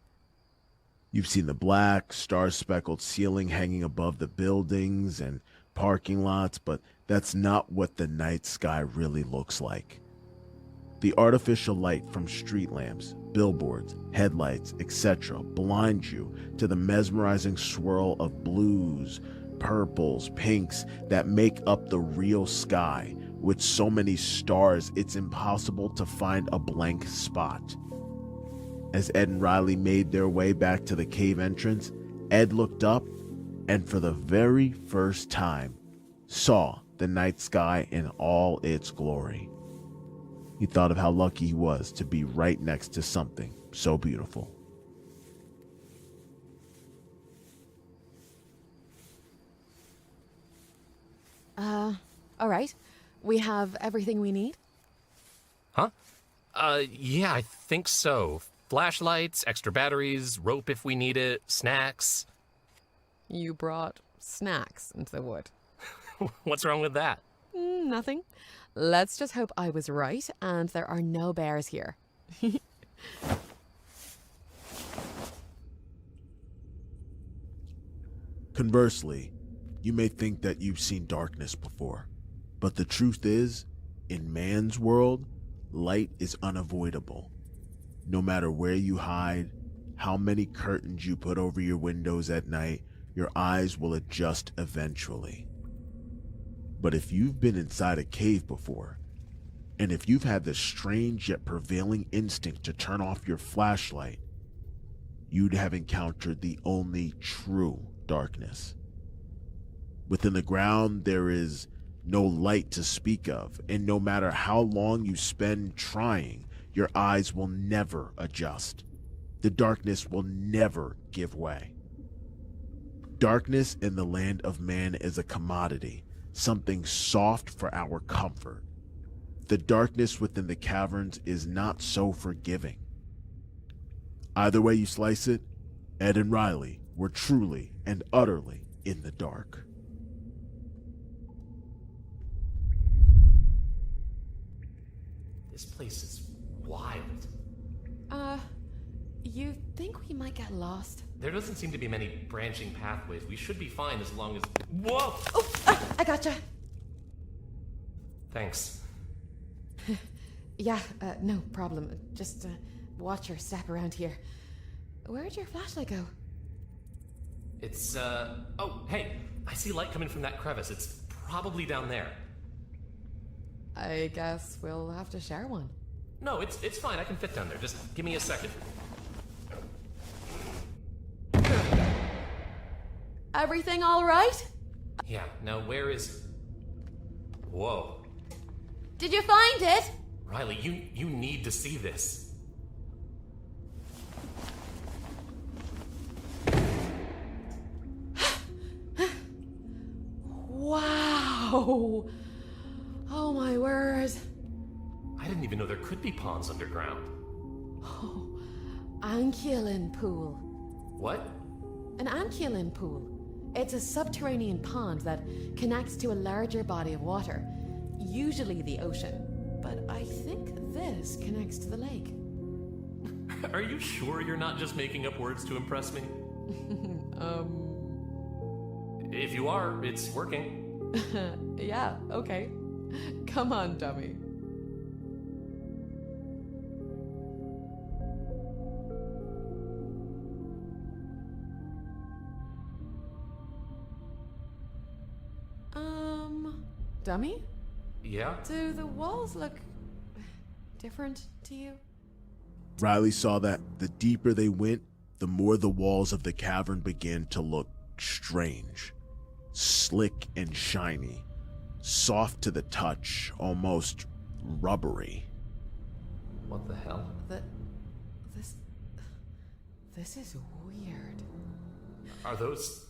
You've seen the black, star-speckled ceiling hanging above the buildings and parking lots, but that's not what the night sky really looks like. The artificial light from street lamps, billboards, headlights, etc. blind you to the mesmerizing swirl of blues, purples, pinks that make up the real sky. With so many stars, it's impossible to find a blank spot. As Ed and Riley made their way back to the cave entrance, Ed looked up and for the very first time saw the night sky in all its glory. He thought of how lucky he was to be right next to something so beautiful. All right. We have everything we need? Huh? Yeah, I think so. Flashlights, extra batteries, rope if we need it, snacks. You brought snacks into the wood. What's wrong with that? Nothing. Let's just hope I was right and there are no bears here. Conversely, you may think that you've seen darkness before, but the truth is, in man's world, light is unavoidable. No matter where you hide, how many curtains you put over your windows at night, your eyes will adjust eventually. But if you've been inside a cave before, and if you've had the strange yet prevailing instinct to turn off your flashlight, you'd have encountered the only true darkness. Within the ground, there is no light to speak of, and no matter how long you spend trying, your eyes will never adjust. The darkness will never give way. Darkness in the land of man is a commodity, something soft for our comfort. The darkness within the caverns is not so forgiving. Either way you slice it, Ed and Riley were truly and utterly in the dark. This place is wild. You think we might get lost? There doesn't seem to be many branching pathways. We should be fine as long as... Whoa! Oh, I gotcha. Thanks. Yeah, no problem. Just watch your step around here. Where'd your flashlight go? It's, Oh, hey! I see light coming from that crevice. It's probably down there. I guess we'll have to share one. No, it's fine. I can fit down there. Just give me a second. Everything all right? Yeah, now where is... Whoa. Did you find it? Riley, you need to see this. Oh my word. I didn't even know there could be ponds underground. Oh, Anchialin pool. What? An Anchialin pool. It's a subterranean pond that connects to a larger body of water, usually the ocean. But I think this connects to the lake. Are you sure you're not just making up words to impress me? If you are, it's working. Yeah, okay. Come on, dummy. Dummy? Yeah? Do the walls look different to you? Riley saw that the deeper they went, the more the walls of the cavern began to look strange. Slick and shiny. Soft to the touch, almost rubbery. What the hell? This is weird. Are those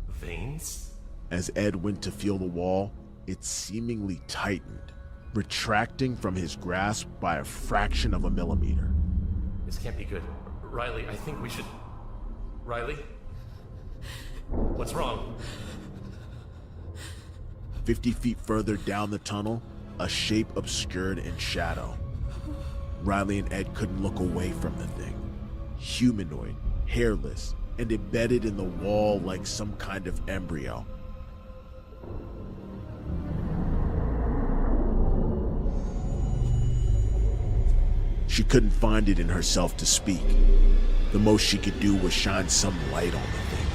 veins? As Ed went to feel the wall, it seemingly tightened, retracting from his grasp by a fraction of a millimeter. This can't be good. Riley, I think we should... Riley? What's wrong? 50 feet further down the tunnel, a shape obscured in shadow. Riley and Ed couldn't look away from the thing. Humanoid, hairless, and embedded in the wall like some kind of embryo. She couldn't find it in herself to speak. The most she could do was shine some light on the thing.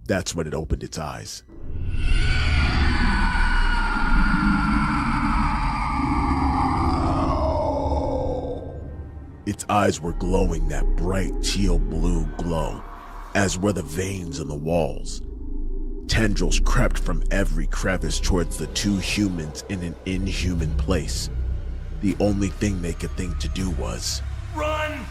That's when it opened its eyes. Its eyes were glowing that bright teal blue glow, as were the veins in the walls. Tendrils crept from every crevice towards the two humans in an inhuman place. The only thing they could think to do was run!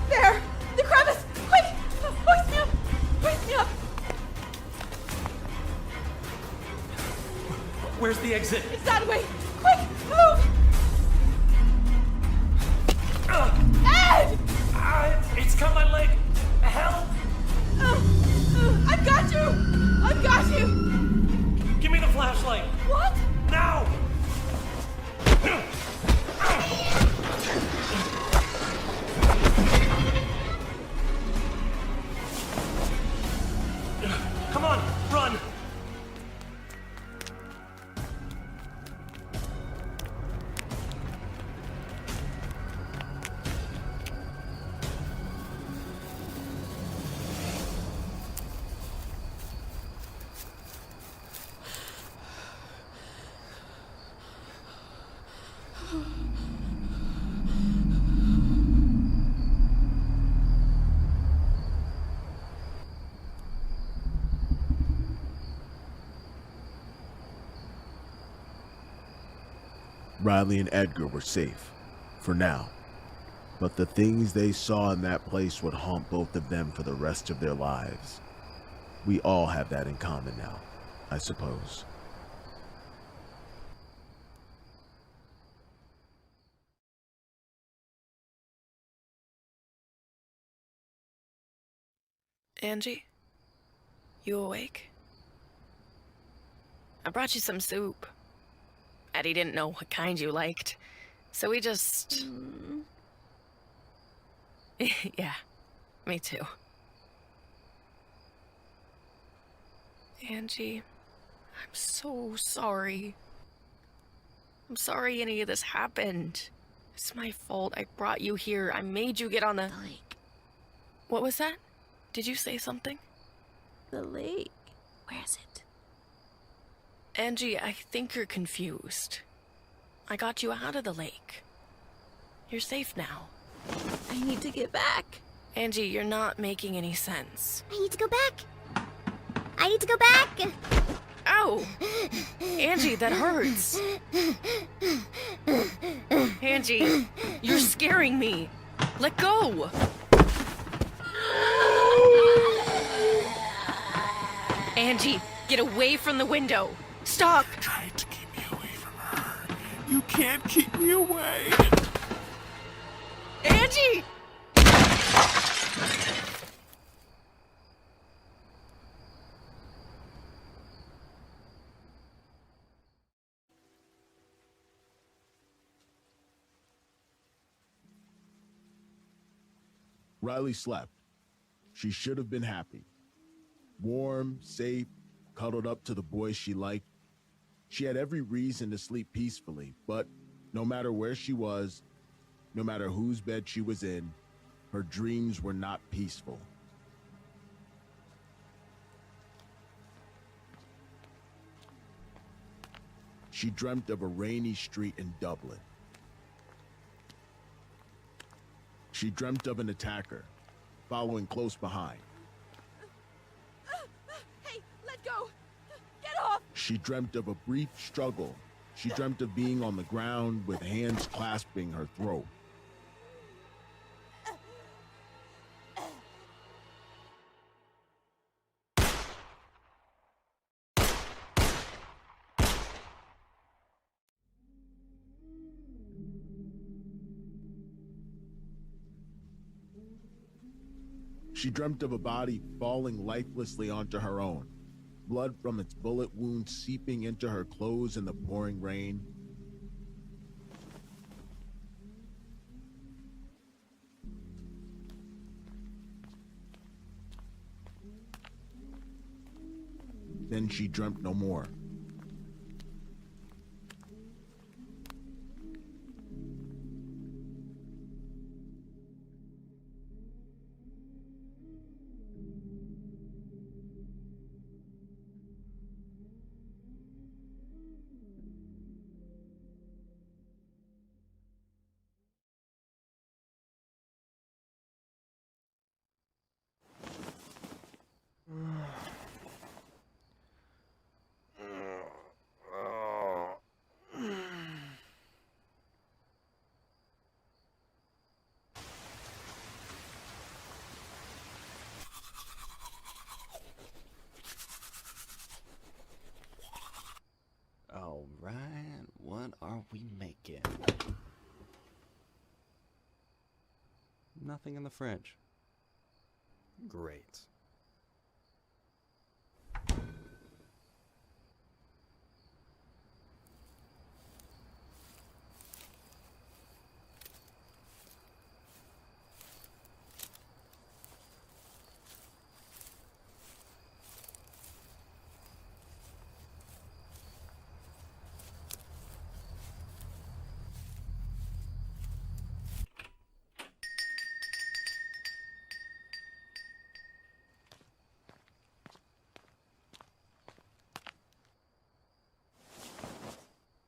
There! The crevice! Quick! Hoist me up! Hoist me up! Where's the exit? It's that way! Quick! Move! Ed! It's cut my leg! Help! I've got you! I've got you! Give me the flashlight! What? Now! Come on, run! Riley and Edgar were safe, for now. But the things they saw in that place would haunt both of them for the rest of their lives. We all have that in common now, I suppose. Angie? You awake? I brought you some soup. Eddie didn't know what kind you liked, so we just... Yeah, me too. Angie, I'm so sorry. I'm sorry any of this happened. It's my fault. I brought you here. I made you get on the lake. What was that? Did you say something? The lake. Where is it? Angie, I think you're confused. I got you out of the lake. You're safe now. I need to get back. Angie, you're not making any sense. I need to go back. I need to go back. Ow! Angie, that hurts. Angie, you're scaring me. Let go. Angie, get away from the window. Stop. You're trying to keep me away from her. You can't keep me away. Angie! Riley slept. She should have been happy. Warm, safe, cuddled up to the boy she liked. She had every reason to sleep peacefully, but no matter where she was, no matter whose bed she was in, her dreams were not peaceful. She dreamt of a rainy street in Dublin. She dreamt of an attacker, following close behind. Hey, let go! Get off! She dreamt of a brief struggle. She dreamt of being on the ground with hands clasping her throat. She dreamt of a body falling lifelessly onto her own, blood from its bullet wound seeping into her clothes in the pouring rain. Then she dreamt no more. All right, what are we making? Nothing in the fridge. Great.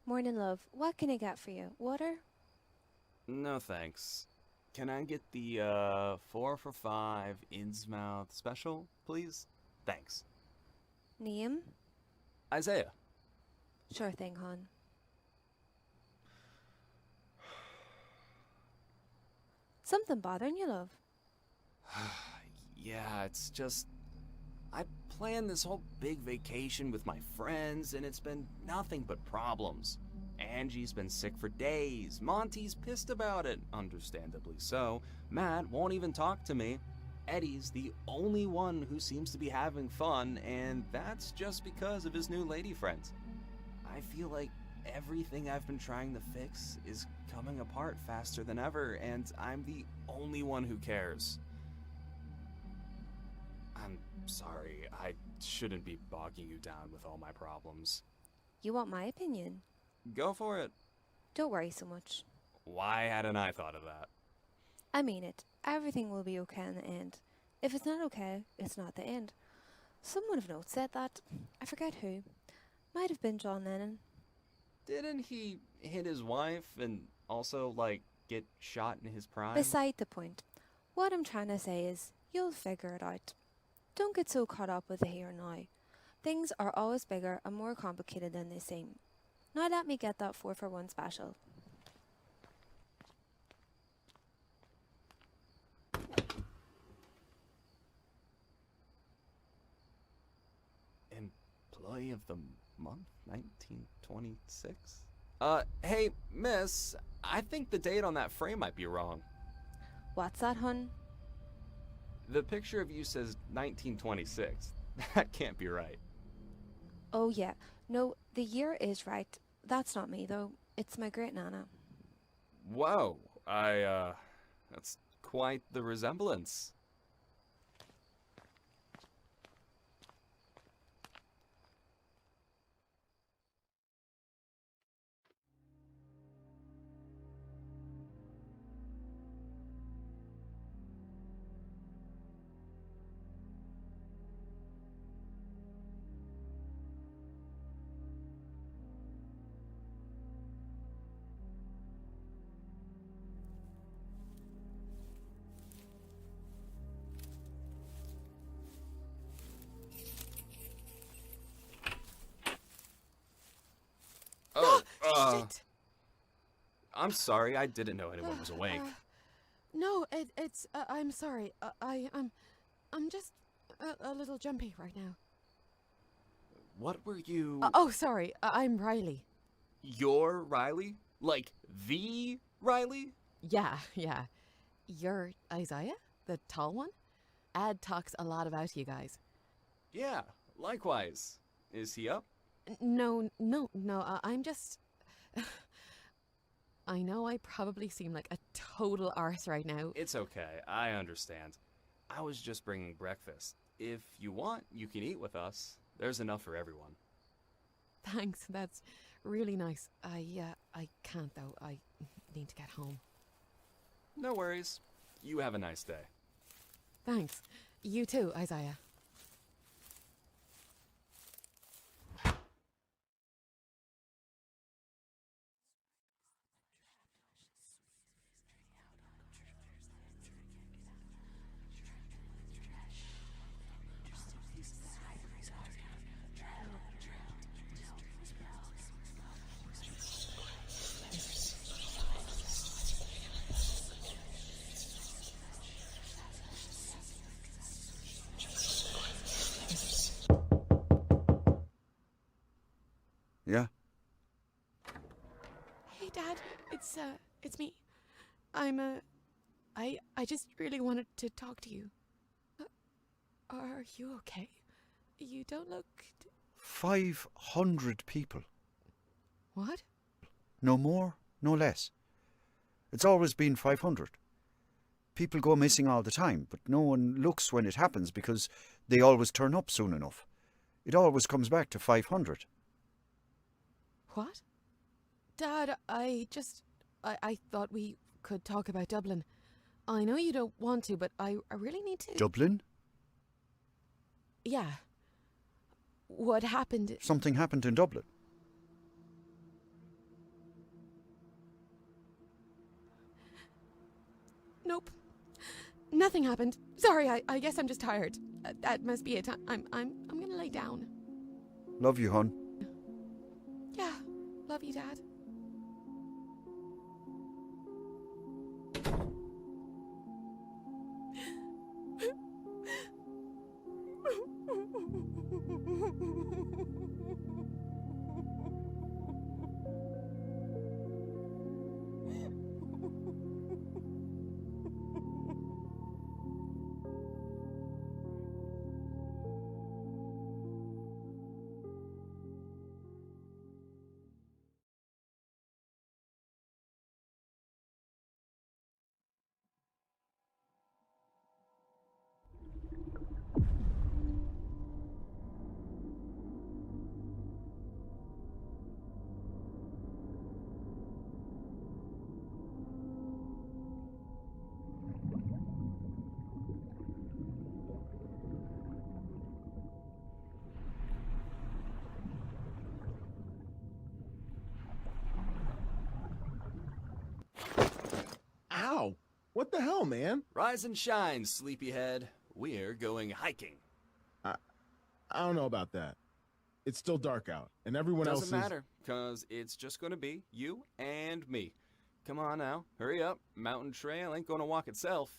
Morning, love. What can I get for you? Water? No thanks. Can I get the 4 for $5 Innsmouth special, please? Thanks. Name? Isaiah. Sure thing, hon. Something bothering you, love? Yeah, it's just... I planned this whole big vacation with my friends, and it's been nothing but problems. Angie's been sick for days. Monty's pissed about it, understandably so. Matt won't even talk to me. Eddie's the only one who seems to be having fun, and that's just because of his new lady friends. I feel like everything I've been trying to fix is coming apart faster than ever, and I'm the only one who cares. I'm sorry, I shouldn't be bogging you down with all my problems. You want my opinion? Go for it. Don't worry so much. Why hadn't I thought of that? I mean it. Everything will be okay in the end. If it's not okay, it's not the end. Someone of note said that. I forget who. Might have been John Lennon. Didn't he hit his wife and also, like, get shot in his prime? Beside the point. What I'm trying to say is, you'll figure it out. Don't get so caught up with the here and now. Things are always bigger and more complicated than they seem. Now let me get that 4-for-1 special. Employee of the month, 1926? Hey, miss, I think the date on that frame might be wrong. What's that, hun? The picture of you says 1926. That can't be right. Oh yeah, no, the year is right. That's not me though, it's my great-nana. Whoa, that's quite the resemblance. Shit. I'm sorry, I didn't know anyone was awake. No, it's. I'm sorry. I'm just a little jumpy right now. What were you... oh, sorry. I'm Riley. You're Riley? Like, the Riley? Yeah. You're Isaiah, the tall one? Ad talks a lot about you guys. Yeah, likewise. Is he up? No, I'm just... I know I probably seem like a total arse right now. It's okay, I understand. I was just bringing breakfast. If you want, you can eat with us. There's enough for everyone. Thanks, that's really nice. I can't though. I need to get home. No worries. You have a nice day. Thanks. You too, Isaiah. Yeah? Hey, Dad. It's me. I just really wanted to talk to you. Are you okay? You don't look... 500 people. What? No more, no less. It's always been 500. People go missing all the time, but no one looks when it happens because they always turn up soon enough. It always comes back to 500. What? Dad, I thought we could talk about Dublin. I know you don't want to, but I really need to... Dublin? Yeah. What happened... Something happened in Dublin. Nope. Nothing happened. Sorry, I guess I'm just tired. That must be it. I'm gonna lay down. Love you, hon. Yeah. Love you, Dad. Ow! What the hell, man? Rise and shine, sleepyhead. We're going hiking. I don't know about that. It's still dark out, and everyone else Doesn't is... matter, because it's just going to be you and me. Come on now, hurry up. Mountain Trail ain't going to walk itself.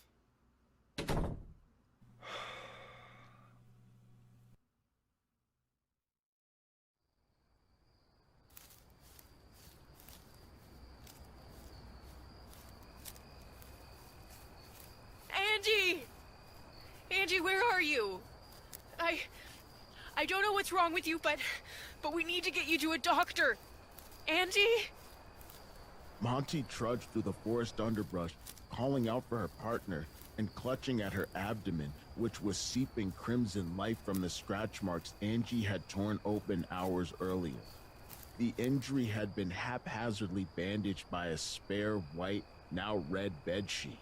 Angie! Angie, where are you? I don't know what's wrong with you, but we need to get you to a doctor. Angie? Monty trudged through the forest underbrush, calling out for her partner and clutching at her abdomen, which was seeping crimson life from the scratch marks Angie had torn open hours earlier. The injury had been haphazardly bandaged by a spare white, now red bedsheet.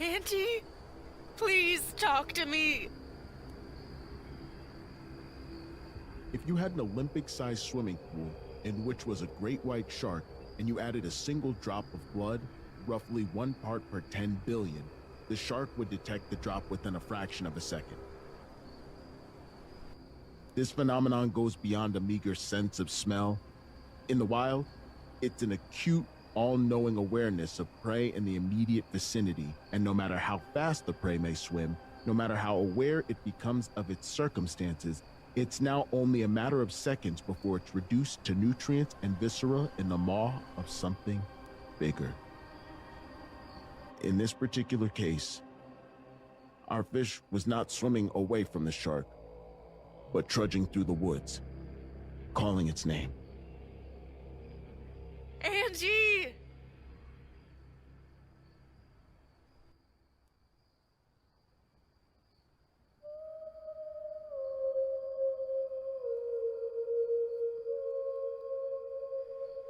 Angie? Please talk to me. If you had an Olympic-sized swimming pool in which was a great white shark and you added a single drop of blood, roughly 1 part per 10 billion, the shark would detect the drop within a fraction of a second. This phenomenon goes beyond a meager sense of smell. In the wild, it's an acute, all-knowing awareness of prey in the immediate vicinity, and no matter how fast the prey may swim, no matter how aware it becomes of its circumstances, it's now only a matter of seconds before it's reduced to nutrients and viscera in the maw of something bigger. In this particular case, our fish was not swimming away from the shark, but trudging through the woods, calling its name. Angie!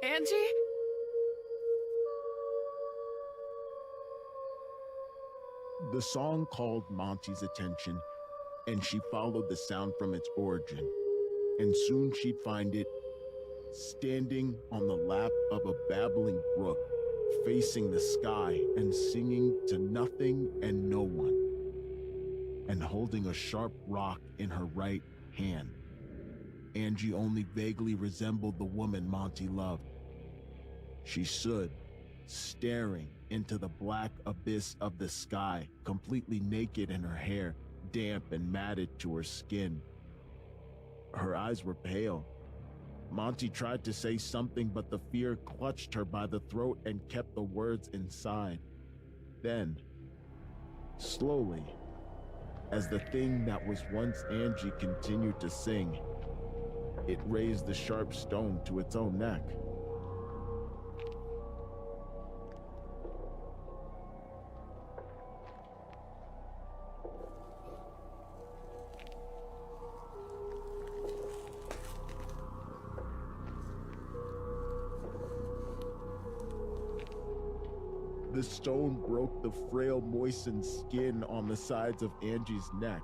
Angie? The song called Monty's attention, and she followed the sound from its origin, and soon she'd find it standing on the lap of a babbling brook, facing the sky and singing to nothing and no one, and holding a sharp rock in her right hand. Angie only vaguely resembled the woman Monty loved. She stood, staring into the black abyss of the sky, completely naked and her hair damp and matted to her skin. Her eyes were pale. Monty tried to say something, but the fear clutched her by the throat and kept the words inside. Then, slowly, as the thing that was once Angie continued to sing, it raised the sharp stone to its own neck. The stone broke the frail, moistened skin on the sides of Angie's neck.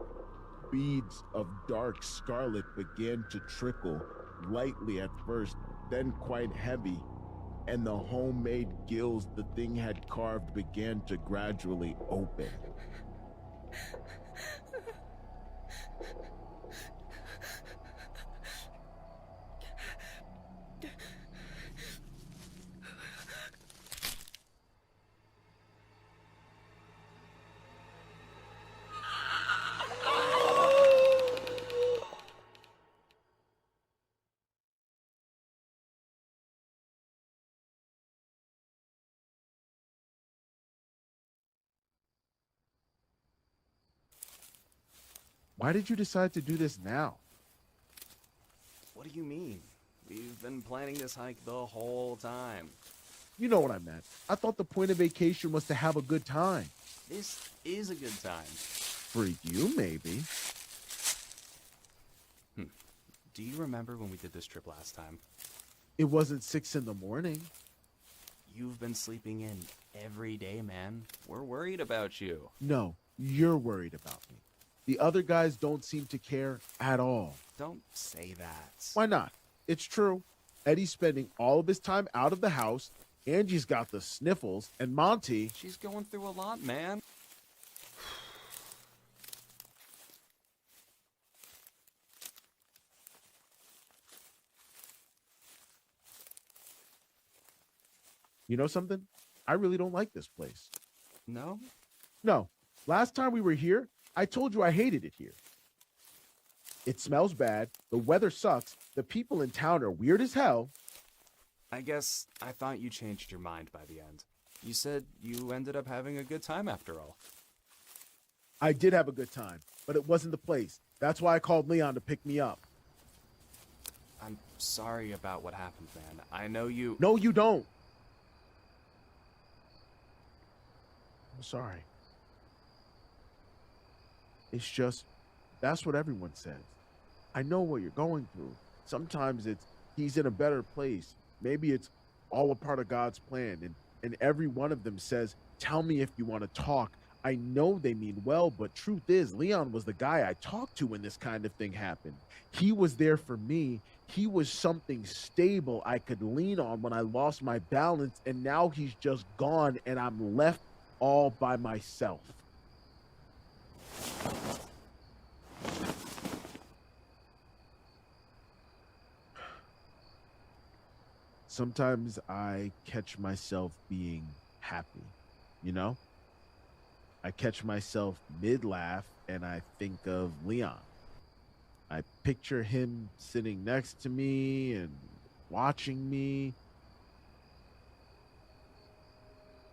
Beads of dark scarlet began to trickle, lightly at first, then quite heavy, and the homemade gills the thing had carved began to gradually open. Why did you decide to do this now? What do you mean? We've been planning this hike the whole time. You know what I meant. I thought the point of vacation was to have a good time. This is a good time. For you, maybe. Do you remember when we did this trip last time? It wasn't 6 in the morning. You've been sleeping in every day, man. We're worried about you. No, you're worried about me. The other guys don't seem to care at all. Don't say that. Why not? It's true. Eddie's spending all of his time out of the house. Angie's got the sniffles. And Monty... She's going through a lot, man. You know something? I really don't like this place. No? No. Last time we were here, I told you I hated it here. It smells bad, the weather sucks, the people in town are weird as hell. I guess I thought you changed your mind by the end. You said you ended up having a good time after all. I did have a good time, but it wasn't the place. That's why I called Leon to pick me up. I'm sorry about what happened, man. I know you... No, you don't. I'm sorry. It's just, that's what everyone says. I know what you're going through. Sometimes it's, he's in a better place. Maybe it's all a part of God's plan. And every one of them says, tell me if you want to talk. I know they mean well, but truth is, Leon was the guy I talked to when this kind of thing happened. He was there for me. He was something stable I could lean on when I lost my balance, and now he's just gone, and I'm left all by myself. Sometimes I catch myself being happy, you know? I catch myself mid-laugh and I think of Leon. I picture him sitting next to me and watching me.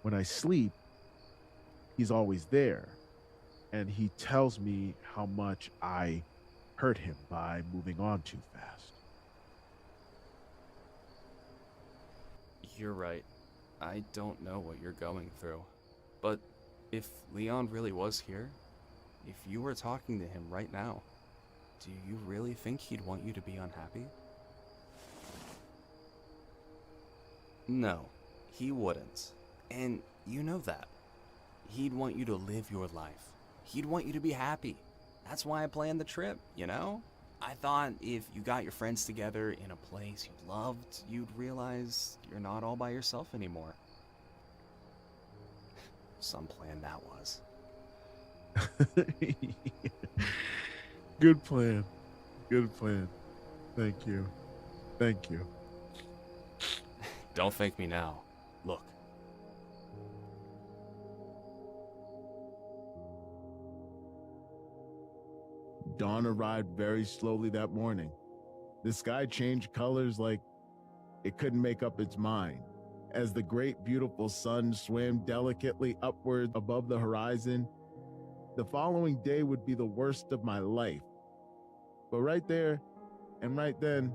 When I sleep, he's always there, and he tells me how much I hurt him by moving on too fast. You're right. I don't know what you're going through. But if Leon really was here, if you were talking to him right now, do you really think he'd want you to be unhappy? No, he wouldn't. And you know that. He'd want you to live your life. He'd want you to be happy. That's why I planned the trip, you know? I thought if you got your friends together in a place you loved, you'd realize you're not all by yourself anymore. Some plan that was. Good plan. Good plan. Thank you. Thank you. Don't thank me now. Look. Dawn arrived very slowly that morning. The sky changed colors like it couldn't make up its mind. As the great, beautiful sun swam delicately upward above the horizon, the following day would be the worst of my life. But right there and right then,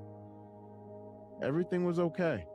everything was okay.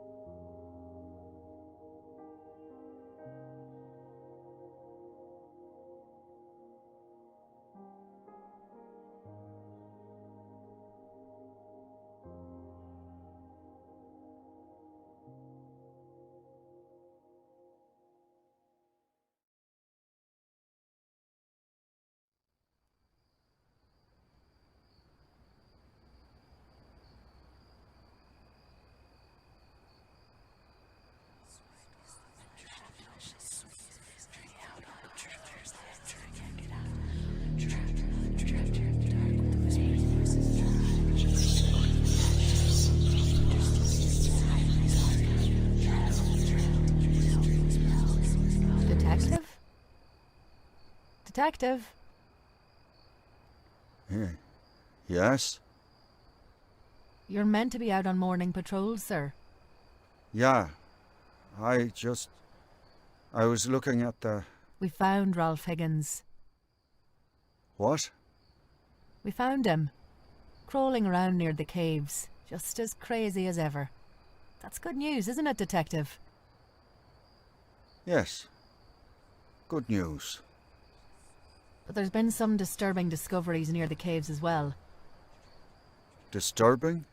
Detective? Yes? You're meant to be out on morning patrols, sir. Yeah. I was looking at the... We found Ralph Higgins. What? We found him. Crawling around near the caves. Just as crazy as ever. That's good news, isn't it, Detective? Yes. Good news. But there's been some disturbing discoveries near the caves as well. Disturbing?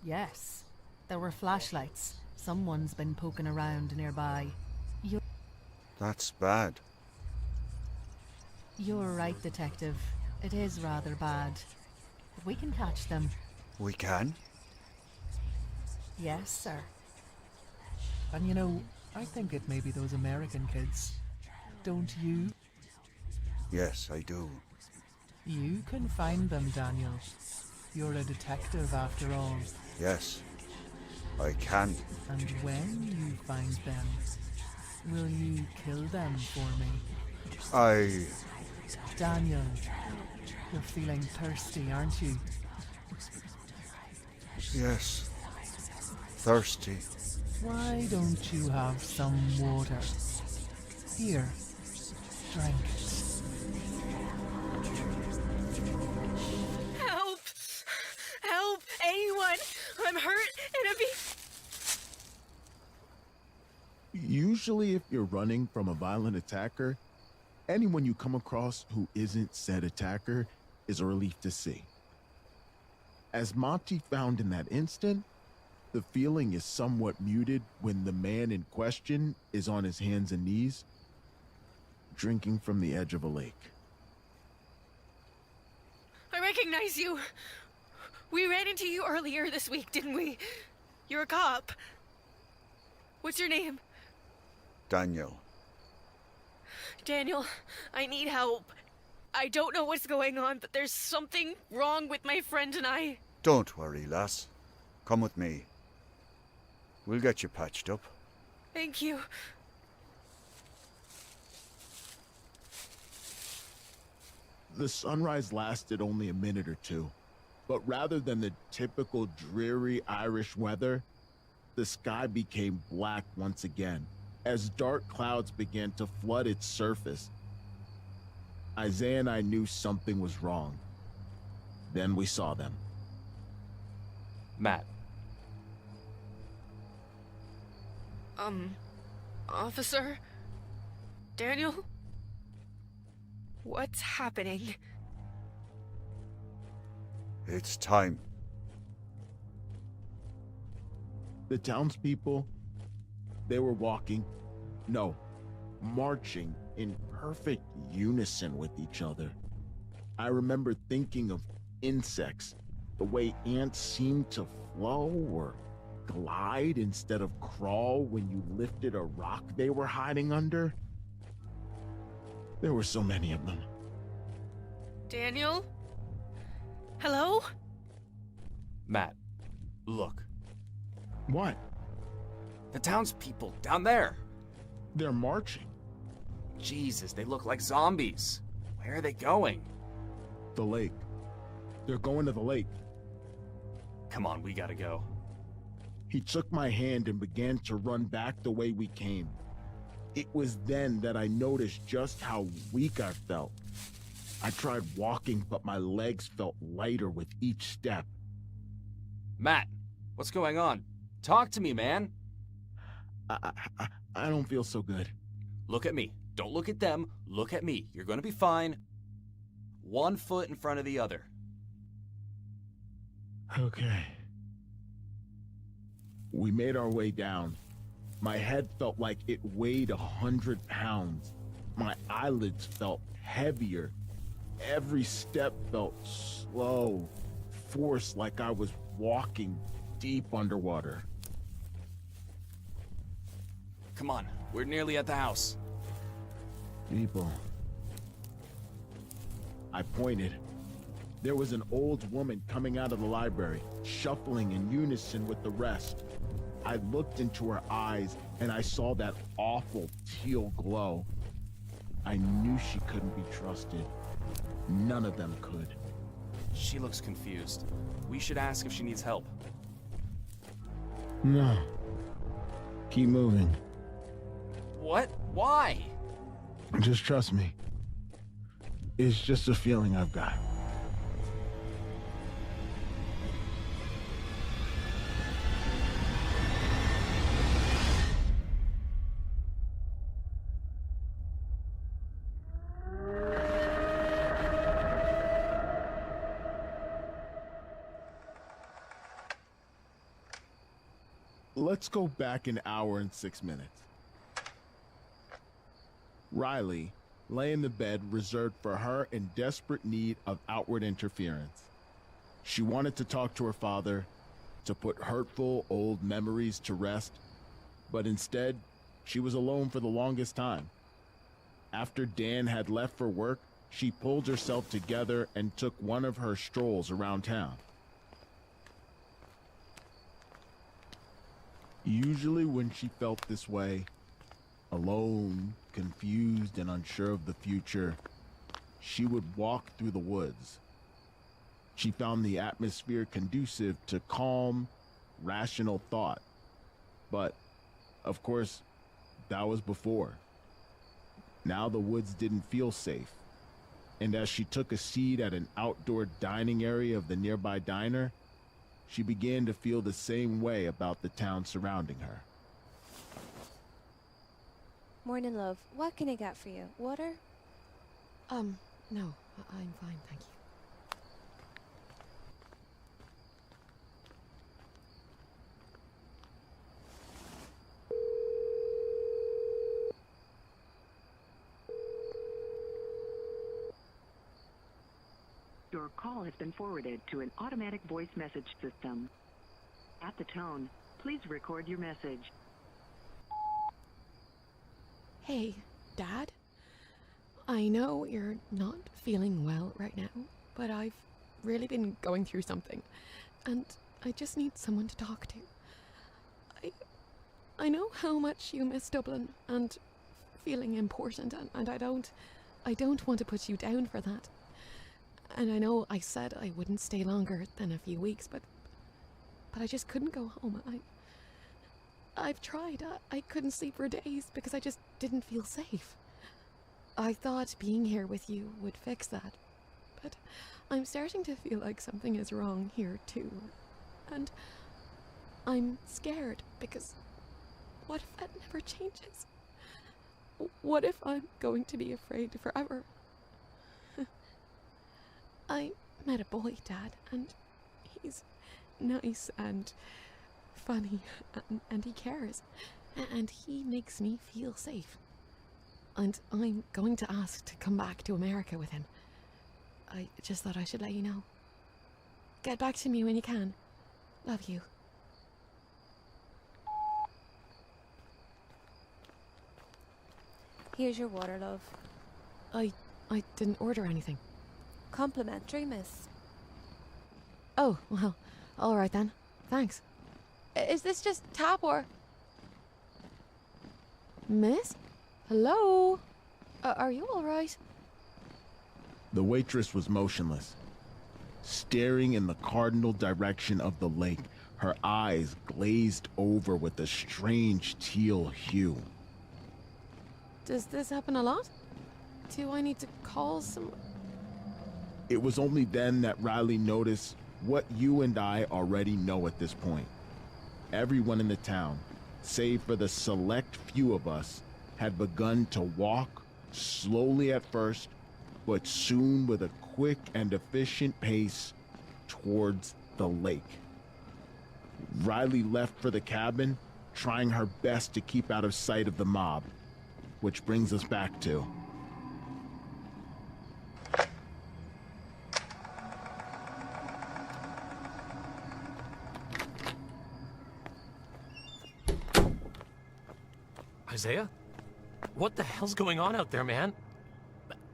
Yes. There were flashlights. Someone's been poking around nearby. That's bad. You're right, Detective. It is rather bad. But we can catch them. We can? Yes, sir. And you know, I think it may be those American kids. Don't you? Yes, I do. You can find them, Daniel. You're a detective after all. Yes. I can. And when you find them, will you kill them for me? Daniel, you're feeling thirsty, aren't you? Yes. Thirsty. Why don't you have some water? Here, drink it. Help! Help! Anyone! I'm hurt and I'm Usually, if you're running from a violent attacker, anyone you come across who isn't said attacker is a relief to see. As Monty found in that instant, the feeling is somewhat muted when the man in question is on his hands and knees, drinking from the edge of a lake. I recognize you. We ran into you earlier this week, didn't we? You're a cop. What's your name? Daniel. Daniel, I need help. I don't know what's going on, but there's something wrong with my friend and I. Don't worry, lass. Come with me. We'll get you patched up. Thank you. The sunrise lasted only a minute or two, but rather than the typical dreary Irish weather, the sky became black once again as dark clouds began to flood its surface. Isaiah and I knew something was wrong. Then we saw them. Matt. Officer? Daniel? What's happening? It's time. The townspeople, they were walking, no, marching in perfect unison with each other. I remember thinking of insects, the way ants seem to flow or glide instead of crawl when you lifted a rock they were hiding under. There were so many of them. Daniel? Hello? Matt, look. What? The townspeople down there. They're marching. Jesus, they look like zombies. Where are they going? The lake. They're going to the lake. Come on, we gotta go. He took my hand and began to run back the way we came. It was then that I noticed just how weak I felt. I tried walking, but my legs felt lighter with each step. Matt, what's going on? Talk to me, man. I don't feel so good. Look at me. Don't look at them. Look at me. You're gonna be fine. One foot in front of the other. Okay. We made our way down. My head felt like it weighed 100 pounds. My eyelids felt heavier. Every step felt slow, forced like I was walking deep underwater. Come on, we're nearly at the house. People. I pointed. There was an old woman coming out of the library, shuffling in unison with the rest. I looked into her eyes and I saw that awful teal glow. I knew she couldn't be trusted. None of them could. She looks confused. We should ask if she needs help. No. Keep moving. What? Why? Just trust me. It's just a feeling I've got. Let's go back an hour and 6 minutes. Riley lay in the bed reserved for her in desperate need of outward interference. She wanted to talk to her father, to put hurtful old memories to rest, but instead, she was alone for the longest time. After Dan had left for work, she pulled herself together and took one of her strolls around town. Usually when she felt this way, alone, confused, and unsure of the future, she would walk through the woods. She found the atmosphere conducive to calm, rational thought. But, of course, that was before. Now the woods didn't feel safe. And as she took a seat at an outdoor dining area of the nearby diner, she began to feel the same way about the town surrounding her. Morning, love. What can I get for you? Water? No, I'm fine, thank you. Your call has been forwarded to an automatic voice message system. At the tone, please record your message. Hey, Dad? I know you're not feeling well right now, but I've really been going through something, and I just need someone to talk to. I know how much you miss Dublin and feeling important, and I don't want to put you down for that. And I know I said I wouldn't stay longer than a few weeks, but I just couldn't go home. I've tried. I couldn't sleep for days because I just didn't feel safe. I thought being here with you would fix that, but I'm starting to feel like something is wrong here too. And I'm scared because what if that never changes? What if I'm going to be afraid forever? I met a boy, Dad, and he's nice and funny, and he cares, and he makes me feel safe. And I'm going to ask to come back to America with him. I just thought I should let you know. Get back to me when you can. Love you. Here's your water, love. I didn't order anything. Complimentary, miss. Oh, well, alright then. Thanks. Is this just tap or... Miss? Hello? Are you alright? The waitress was motionless, staring in the cardinal direction of the lake, her eyes glazed over with a strange teal hue. Does this happen a lot? Do I need to call some... It was only then that Riley noticed what you and I already know at this point. Everyone in the town, save for the select few of us, had begun to walk, slowly at first, but soon with a quick and efficient pace, towards the lake. Riley left for the cabin, trying her best to keep out of sight of the mob, which brings us back to... Isaiah? What the hell's going on out there, man?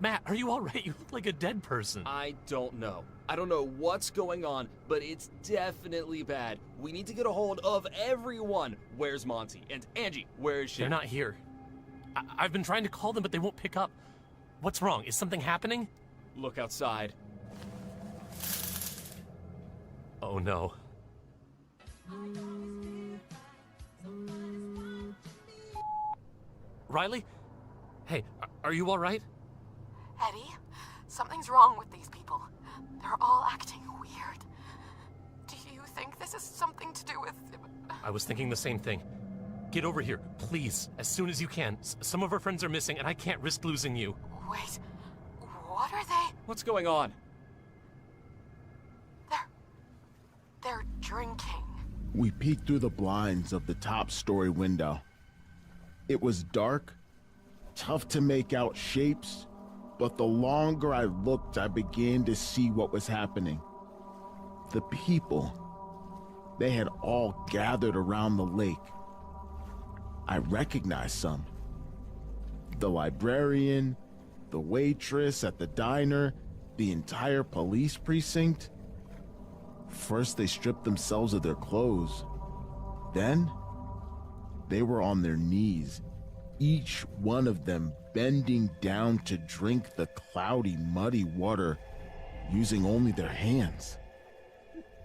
Matt, are you alright? You look like a dead person. I don't know. I don't know what's going on, but it's definitely bad. We need to get a hold of everyone. Where's Monty? And Angie, where is she? They're not here. I've been trying to call them, but they won't pick up. What's wrong? Is something happening? Look outside. Oh no. Riley? Hey, are you alright? Eddie, something's wrong with these people. They're all acting weird. Do you think this is something to do with... I was thinking the same thing. Get over here, please, as soon as you can. Some of our friends are missing, and I can't risk losing you. Wait, what are they? What's going on? They're drinking. We peeked through the blinds of the top-story window. It was dark, tough to make out shapes, but the longer I looked, I began to see what was happening. The people, they had all gathered around the lake. I recognized some. The librarian, the waitress at the diner, the entire police precinct. First, they stripped themselves of their clothes. Then, They were on their knees, each one of them bending down to drink the cloudy, muddy water, using only their hands.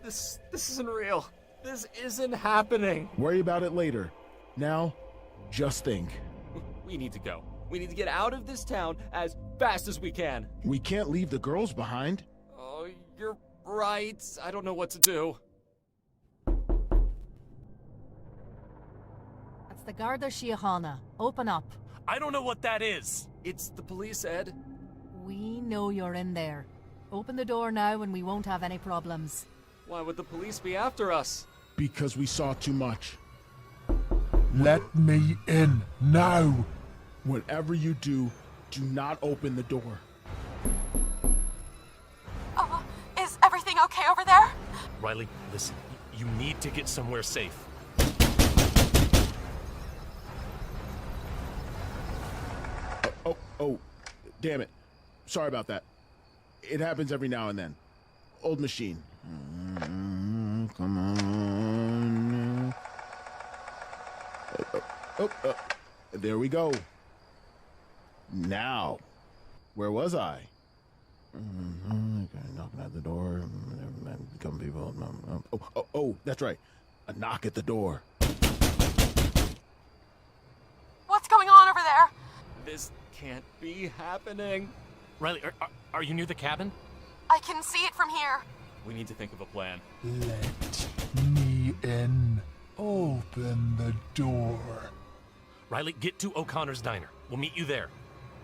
This isn't real. This isn't happening. Worry about it later. Now, just think. We need to go. We need to get out of this town as fast as we can. We can't leave the girls behind. Oh, you're right. I don't know what to do. That's the Garda Síochána. Open up. I don't know what that is. It's the police, Ed. We know you're in there. Open the door now and we won't have any problems. Why would the police be after us? Because we saw too much. Let me in now. Whatever you do, do not open the door. Is everything okay over there? Riley, listen. You need to get somewhere safe. Oh, damn it. Sorry about that. It happens every now and then. Old machine. Come on. There we go. Now, where was I? Knocking at the door. Become people. Oh, that's right. A knock at the door. What's going on over there? This can't be happening. Riley, are you near the cabin? I can see it from here. We need to think of a plan. Let me in. Open the door. Riley, get to O'Connor's Diner. We'll meet you there.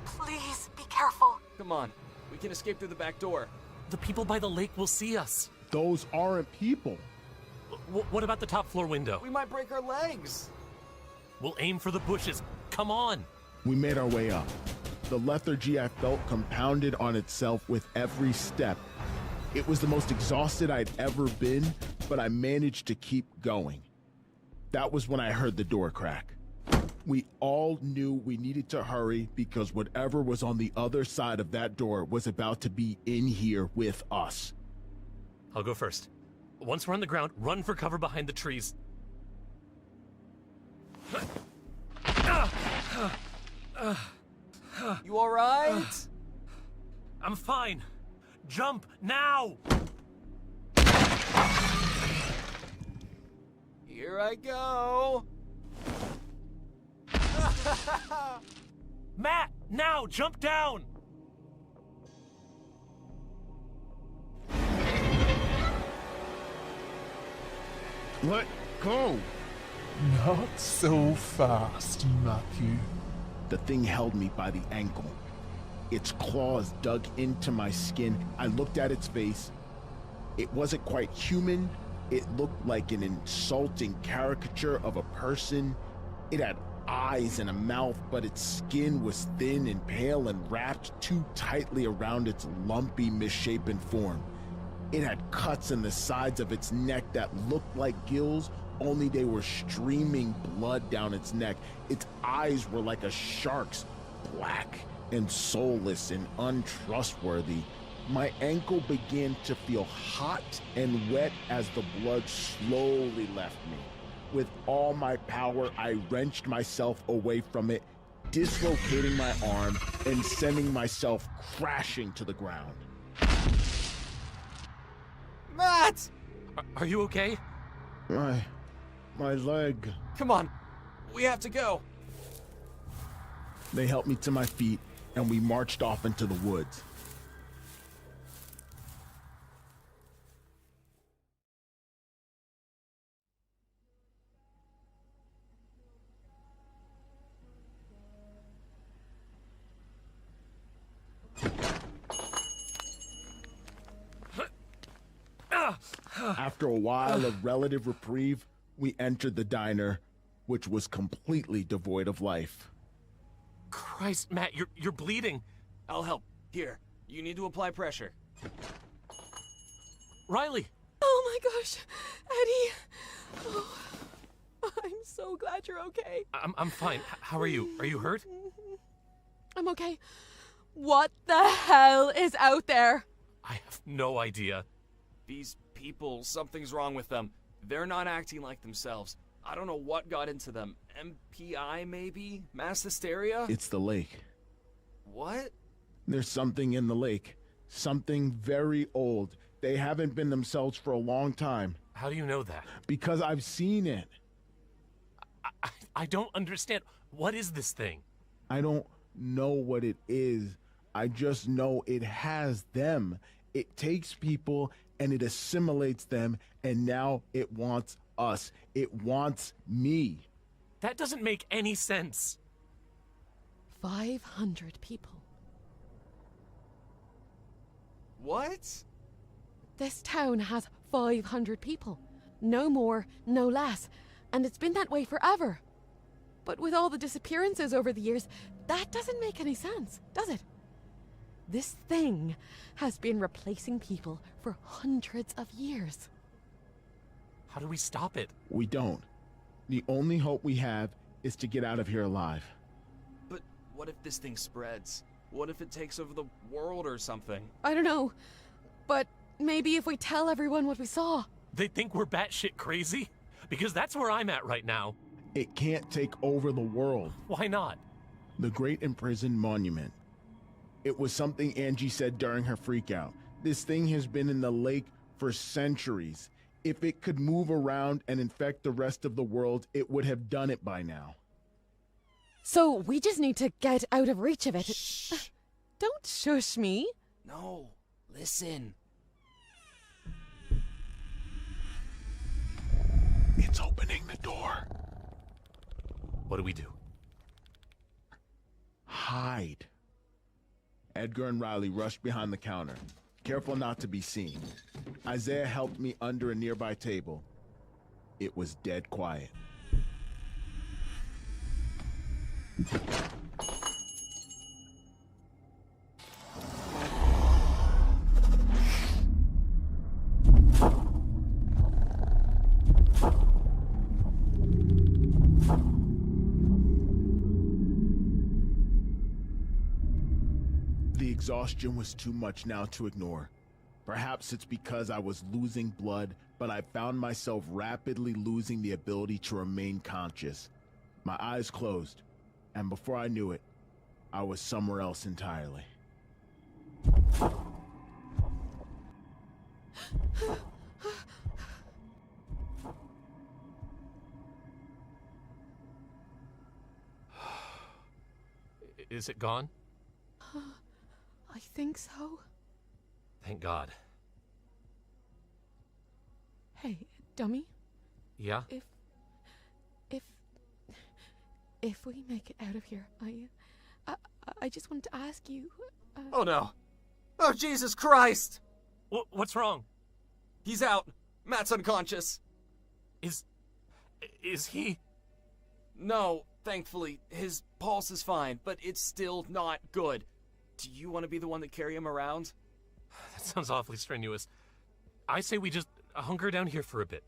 Please be careful. Come on. We can escape through the back door. The people by the lake will see us. Those aren't people. What about the top floor window? We might break our legs. We'll aim for the bushes. Come on. We made our way up. The lethargy I felt compounded on itself with every step. It was the most exhausted I'd ever been, but I managed to keep going. That was when I heard the door crack. We all knew we needed to hurry because whatever was on the other side of that door was about to be in here with us. I'll go first. Once we're on the ground, run for cover behind the trees. You all right? I'm fine. Jump now! Here I go. Matt, now, jump down! Let go! Not so fast, Matthew. The thing held me by the ankle. Its claws dug into my skin. I looked at its face. It wasn't quite human. It looked like an insulting caricature of a person. It had eyes and a mouth, but its skin was thin and pale and wrapped too tightly around its lumpy, misshapen form. It had cuts in the sides of its neck that looked like gills, only they were streaming blood down its neck. Its eyes were like a shark's, black and soulless and untrustworthy. My ankle began to feel hot and wet as the blood slowly left me. With all my power, I wrenched myself away from it, dislocating my arm and sending myself crashing to the ground. Matt! Are you okay? My leg. Come on. We have to go. They helped me to my feet, and we marched off into the woods. After a while of relative reprieve, we entered the diner, which was completely devoid of life. Christ, Matt, you're bleeding. I'll help. Here, you need to apply pressure. Riley! Oh my gosh, Eddie! Oh, I'm so glad you're okay. I'm fine. How are you? Are you hurt? I'm okay. What the hell is out there? I have no idea. These people, something's wrong with them. They're not acting like themselves. I don't know what got into them. MPI, maybe? Mass hysteria? It's the lake. What? There's something in the lake. Something very old. They haven't been themselves for a long time. How do you know that? Because I've seen it. I don't understand. What is this thing? I don't know what it is. I just know it has them. It takes people and it assimilates them, and now it wants us. It wants me. That doesn't make any sense. 500 people. What? This town has 500 people. No more, no less. And it's been that way forever. But with all the disappearances over the years, that doesn't make any sense, does it? This thing has been replacing people for hundreds of years. How do we stop it? We don't. The only hope we have is to get out of here alive. But what if this thing spreads? What if it takes over the world or something? I don't know. But maybe if we tell everyone what we saw. They think we're batshit crazy? Because that's where I'm at right now. It can't take over the world. Why not? The Great Imprisoned Monument. It was something Angie said during her freakout. This thing has been in the lake for centuries. If it could move around and infect the rest of the world, it would have done it by now. So we just need to get out of reach of it. Shh. Don't shush me. No, listen. It's opening the door. What do we do? Hide. Edgar and Riley rushed behind the counter, careful not to be seen. Isaiah helped me under a nearby table. It was dead quiet. The exhaustion was too much now to ignore. Perhaps it's because I was losing blood, but I found myself rapidly losing the ability to remain conscious. My eyes closed, and before I knew it, I was somewhere else entirely. Is it gone? I think so. Thank God. Hey, dummy. Yeah? If we make it out of here, I just wanted to ask you. Oh no! Oh Jesus Christ! What's wrong? He's out. Matt's unconscious. Is he? No, thankfully, his pulse is fine, but it's still not good. Do you want to be the one to carry him around? That sounds awfully strenuous. I say we just hunker down here for a bit.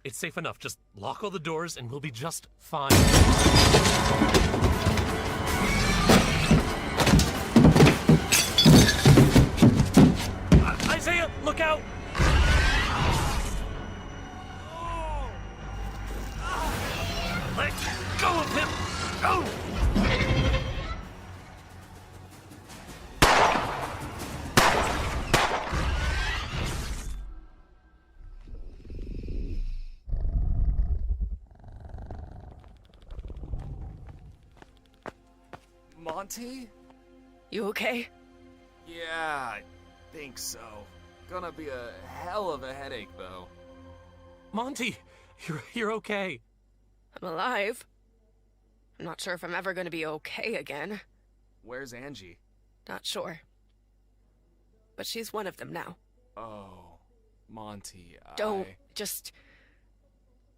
It's safe enough. Just lock all the doors and we'll be just fine. Isaiah, look out! Let go of him! Go! Monty? You okay? Yeah, I think so. Gonna be a hell of a headache, though. Monty, you're okay. I'm alive. I'm not sure if I'm ever gonna be okay again. Where's Angie? Not sure. But she's one of them now. Oh, Monty, Just...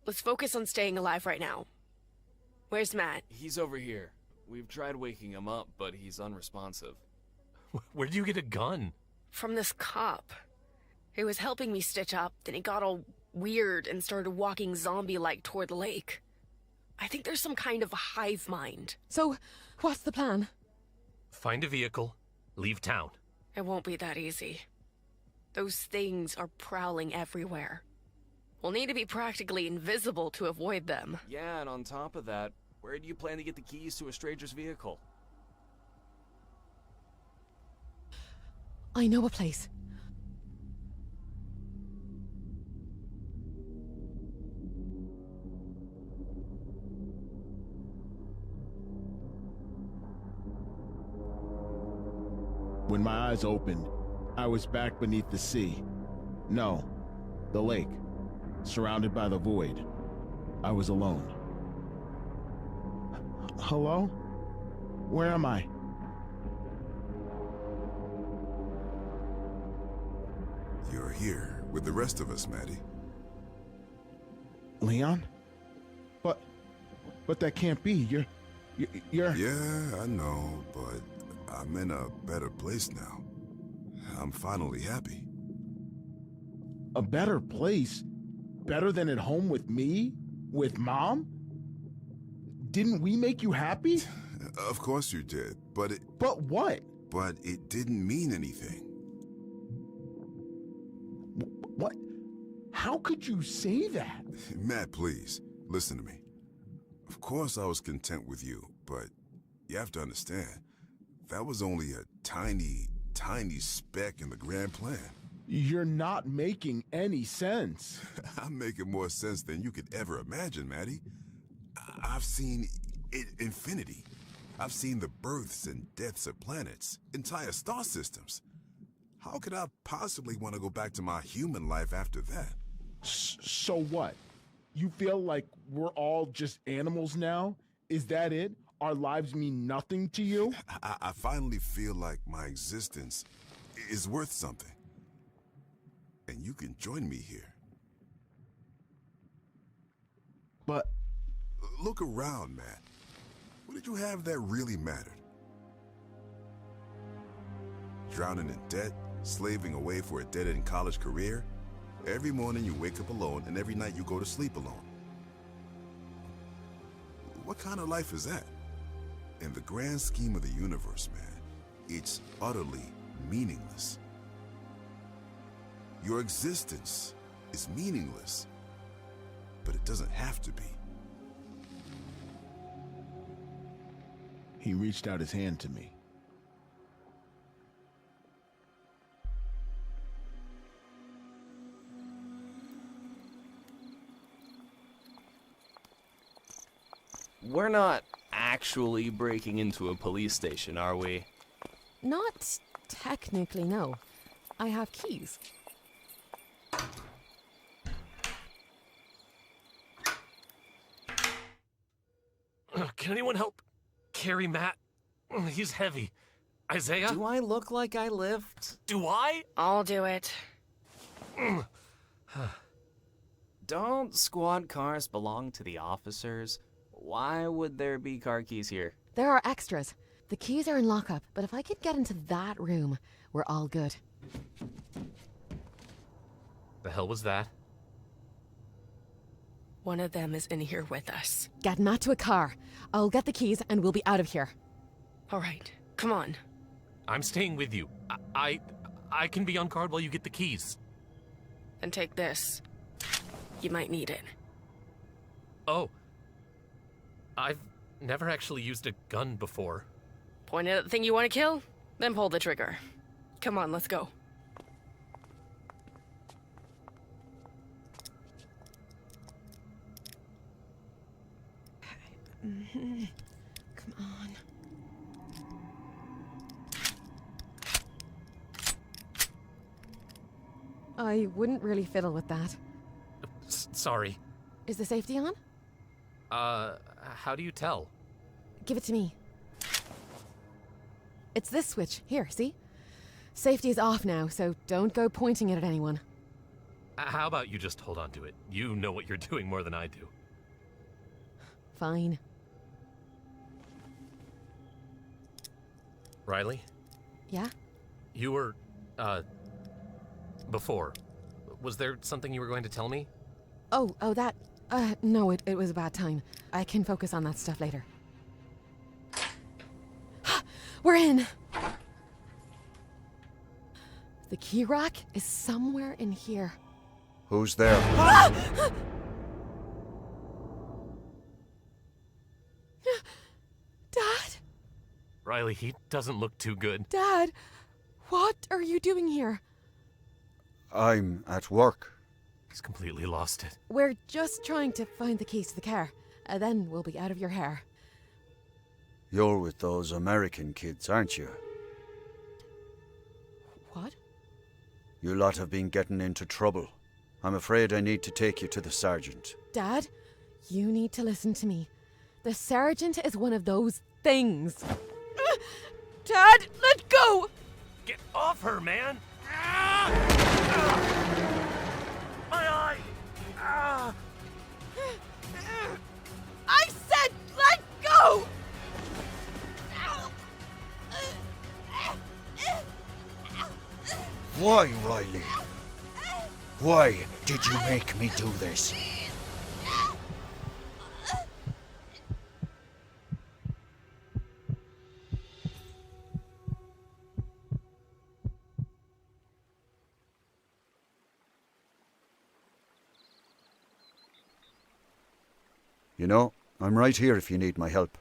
Let's focus on staying alive right now. Where's Matt? He's over here. We've tried waking him up, but he's unresponsive. Where'd you get a gun? From this cop. He was helping me stitch up, then he got all weird and started walking zombie-like toward the lake. I think there's some kind of hive mind. So, what's the plan? Find a vehicle, leave town. It won't be that easy. Those things are prowling everywhere. We'll need to be practically invisible to avoid them. Yeah, and on top of that, where do you plan to get the keys to a stranger's vehicle? I know a place. When my eyes opened, I was back beneath the sea. No, the lake, surrounded by the void. I was alone. Hello? Where am I? You're here with the rest of us, Maddie. Leon? But that can't be. You're... Yeah, I know, but I'm in a better place now. I'm finally happy. A better place? Better than at home with me? With Mom? Didn't we make you happy? Of course you did, but it... But what? But it didn't mean anything. What? How could you say that? Matt, please, listen to me. Of course I was content with you, but you have to understand, that was only a tiny, tiny speck in the grand plan. You're not making any sense. I'm making more sense than you could ever imagine, Maddie. I've seen infinity. I've seen the births and deaths of planets, entire star systems. How could I possibly want to go back to my human life after that? So what? You feel like we're all just animals now? Is that it? Our lives mean nothing to you? I finally feel like my existence is worth something. And you can join me here. But... Look around, man. What did you have that really mattered? Drowning in debt, slaving away for a dead-end college career. Every morning you wake up alone, and every night you go to sleep alone. What kind of life is that? In the grand scheme of the universe, man, it's utterly meaningless. Your existence is meaningless, but it doesn't have to be. He reached out his hand to me. We're not actually breaking into a police station, are we? Not technically, no. I have keys. Can anyone help carry Matt? He's heavy. Isaiah? Do I look like I lift? Do I? I'll do it. Don't squad cars belong to the officers? Why would there be car keys here? There are extras. The keys are in lockup, but if I could get into that room, we're all good. The hell was that? One of them is in here with us. Get Matt to a car. I'll get the keys and we'll be out of here. All right, come on. I'm staying with you. I can be on guard while you get the keys. And take this. You might need it. Oh. I've never actually used a gun before. Point it at the thing you want to kill, then pull the trigger. Come on, let's go. Come on. I wouldn't really fiddle with that. Sorry. Is the safety on? How do you tell? Give it to me. It's this switch. Here, see? Safety is off now, so don't go pointing it at anyone. How about you just hold on to it? You know what you're doing more than I do. Fine. Riley? Yeah? You were, before. Was there something you were going to tell me? Oh, that... no, it was a bad time. I can focus on that stuff later. We're in! The key rack is somewhere in here. Who's there? Dad? Riley, he doesn't look too good. Dad, what are you doing here? I'm at work. He's completely lost it. We're just trying to find the keys to the car. Then we'll be out of your hair. You're with those American kids, aren't you? What? You lot have been getting into trouble. I'm afraid I need to take you to the sergeant. Dad, you need to listen to me. The sergeant is one of those things. Dad, let go! Get off her, man! My eye! I said let go! Why, Riley? Why did you make me do this? You know, I'm right here if you need my help.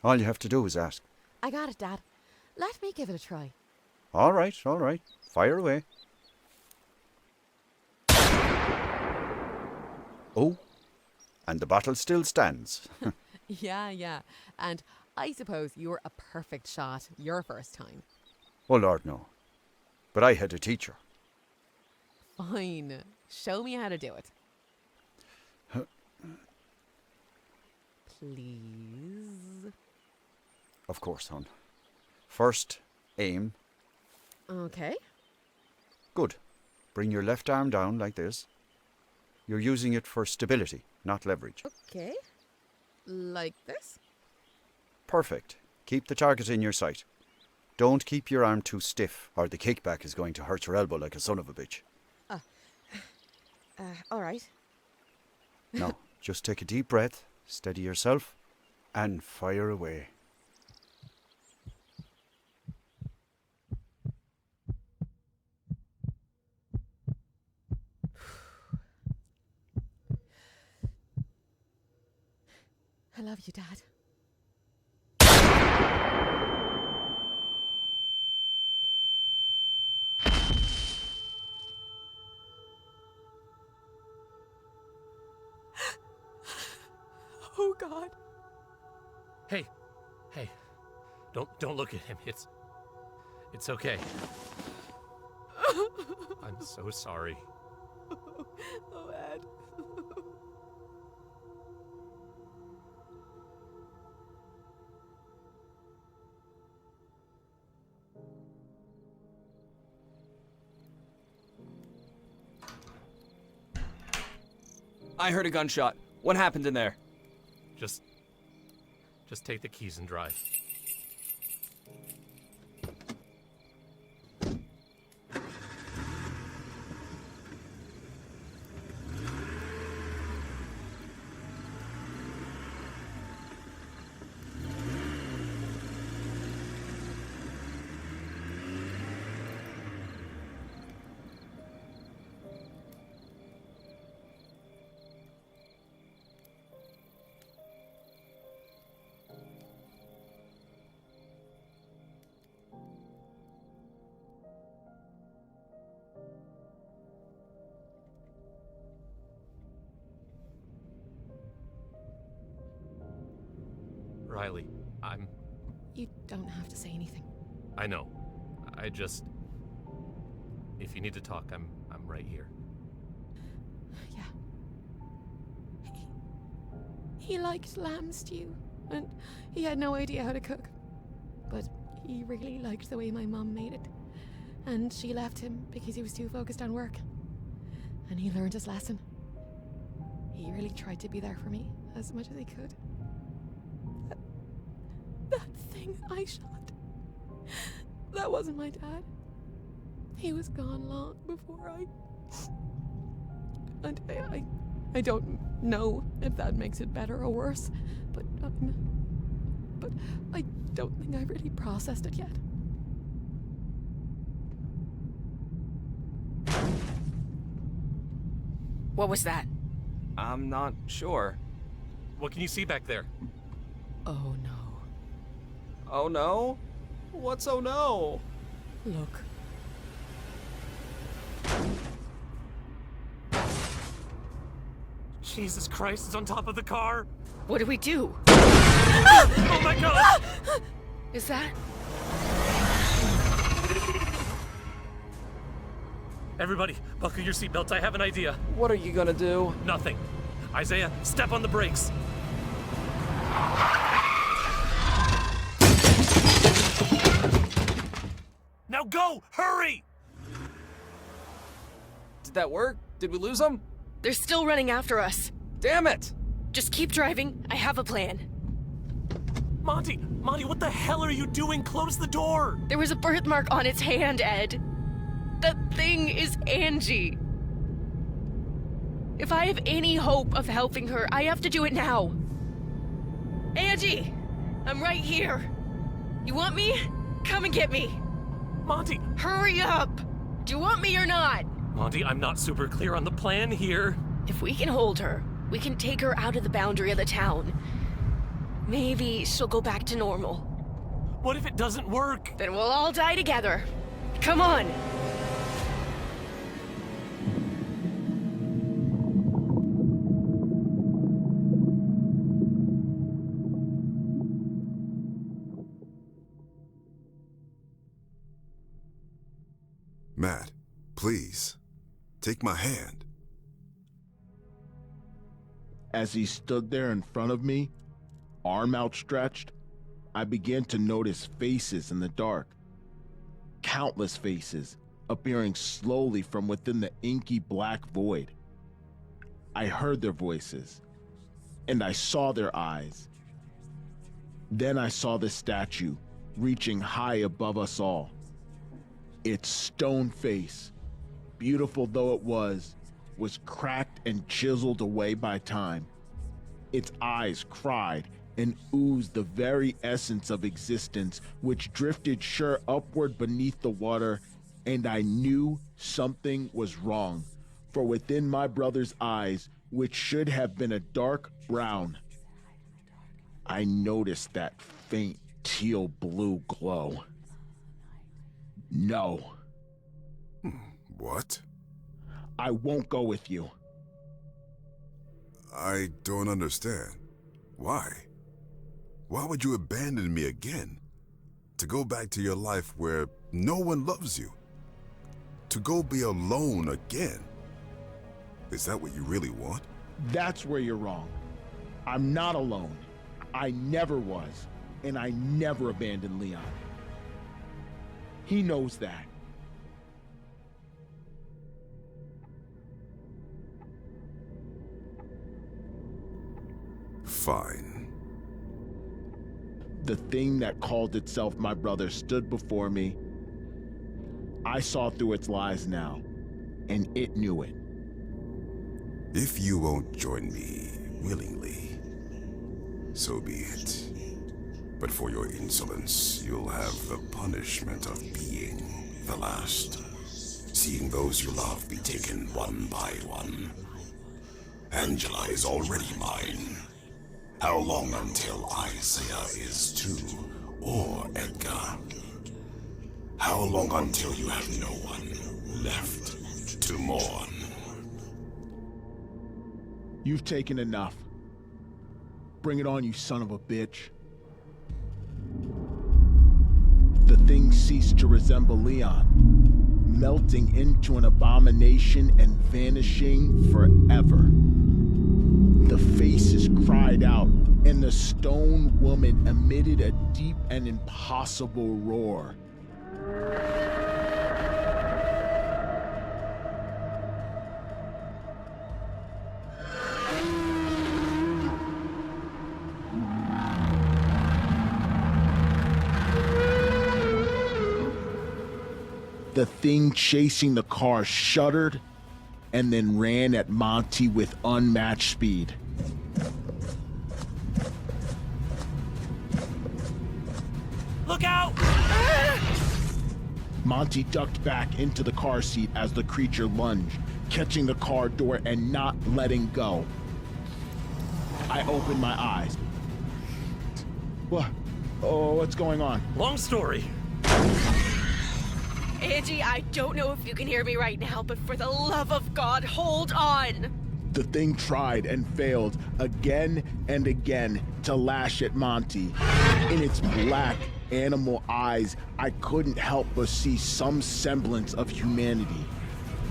All you have to do is ask. I got it, Dad. Let me give it a try. All right. Fire away. Oh, and the battle still stands. Yeah. And I suppose you were a perfect shot your first time. Oh, Lord, no. But I had a teacher. Fine. Show me how to do it. Please. Of course, hon. First, aim. Okay. Good. Bring your left arm down like this. You're using it for stability, not leverage. Okay. Like this? Perfect. Keep the target in your sight. Don't keep your arm too stiff, or the kickback is going to hurt your elbow like a son of a bitch. All right. Now, just take a deep breath, steady yourself, and fire away. I love you, Dad. Oh, God. Hey. Don't look at him. It's okay. I'm so sorry. Oh, Ed. I heard a gunshot. What happened in there? Just take the keys and drive. Riley, You don't have to say anything. I know. If you need to talk, I'm right here. Yeah. He liked lamb stew, and he had no idea how to cook. But he really liked the way my mum made it. And she left him because he was too focused on work. And he learned his lesson. He really tried to be there for me as much as he could. That thing I shot, that wasn't my dad. He was gone long before And I don't know if that makes it better or worse, but I don't think I really processed it yet. What was that? I'm not sure. What can you see back there? Oh no. Oh no? What's oh no? Look. Jesus Christ, it's on top of the car! What do we do? Oh my god! Is that? Everybody, buckle your seatbelts. I have an idea. What are you gonna do? Nothing. Isaiah, step on the brakes. Now go! Hurry! Did that work? Did we lose them? They're still running after us. Damn it! Just keep driving. I have a plan. Monty, what the hell are you doing? Close the door! There was a birthmark on its hand, Ed. That thing is Angie. If I have any hope of helping her, I have to do it now. Angie! I'm right here. You want me? Come and get me. Monty! Hurry up! Do you want me or not? Monty, I'm not super clear on the plan here. If we can hold her, we can take her out of the boundary of the town. Maybe she'll go back to normal. What if it doesn't work? Then we'll all die together. Come on! Matt, please, take my hand. As he stood there in front of me, arm outstretched, I began to notice faces in the dark. Countless faces appearing slowly from within the inky black void. I heard their voices, and I saw their eyes. Then I saw the statue reaching high above us all. Its stone face, beautiful though it was cracked and chiseled away by time. Its eyes cried and oozed the very essence of existence, which drifted sure upward beneath the water, and I knew something was wrong, for within my brother's eyes, which should have been a dark brown, I noticed that faint teal blue glow. No. What? I won't go with you. I don't understand. Why? Why would you abandon me again? To go back to your life where no one loves you? To go be alone again? Is that what you really want? That's where you're wrong. I'm not alone. I never was, and I never abandoned Leon. He knows that. Fine. The thing that called itself my brother stood before me. I saw through its lies now, and it knew it. If you won't join me willingly, so be it. But for your insolence, you'll have the punishment of being the last. Seeing those you love be taken one by one. Angela is already mine. How long until Isaiah is too, or Edgar? How long until you have no one left to mourn? You've taken enough. Bring it on, you son of a bitch. The thing ceased to resemble Leon, melting into an abomination and vanishing forever. The faces cried out, and the stone woman emitted a deep and impossible roar. The thing chasing the car shuddered and then ran at Monty with unmatched speed. Look out! Monty ducked back into the car seat as the creature lunged, catching the car door and not letting go. I opened my eyes. What? Oh, what's going on? Long story. Angie, I don't know if you can hear me right now, but for the love of God, hold on! The thing tried and failed again and again to lash at Monty. In its black animal eyes, I couldn't help but see some semblance of humanity.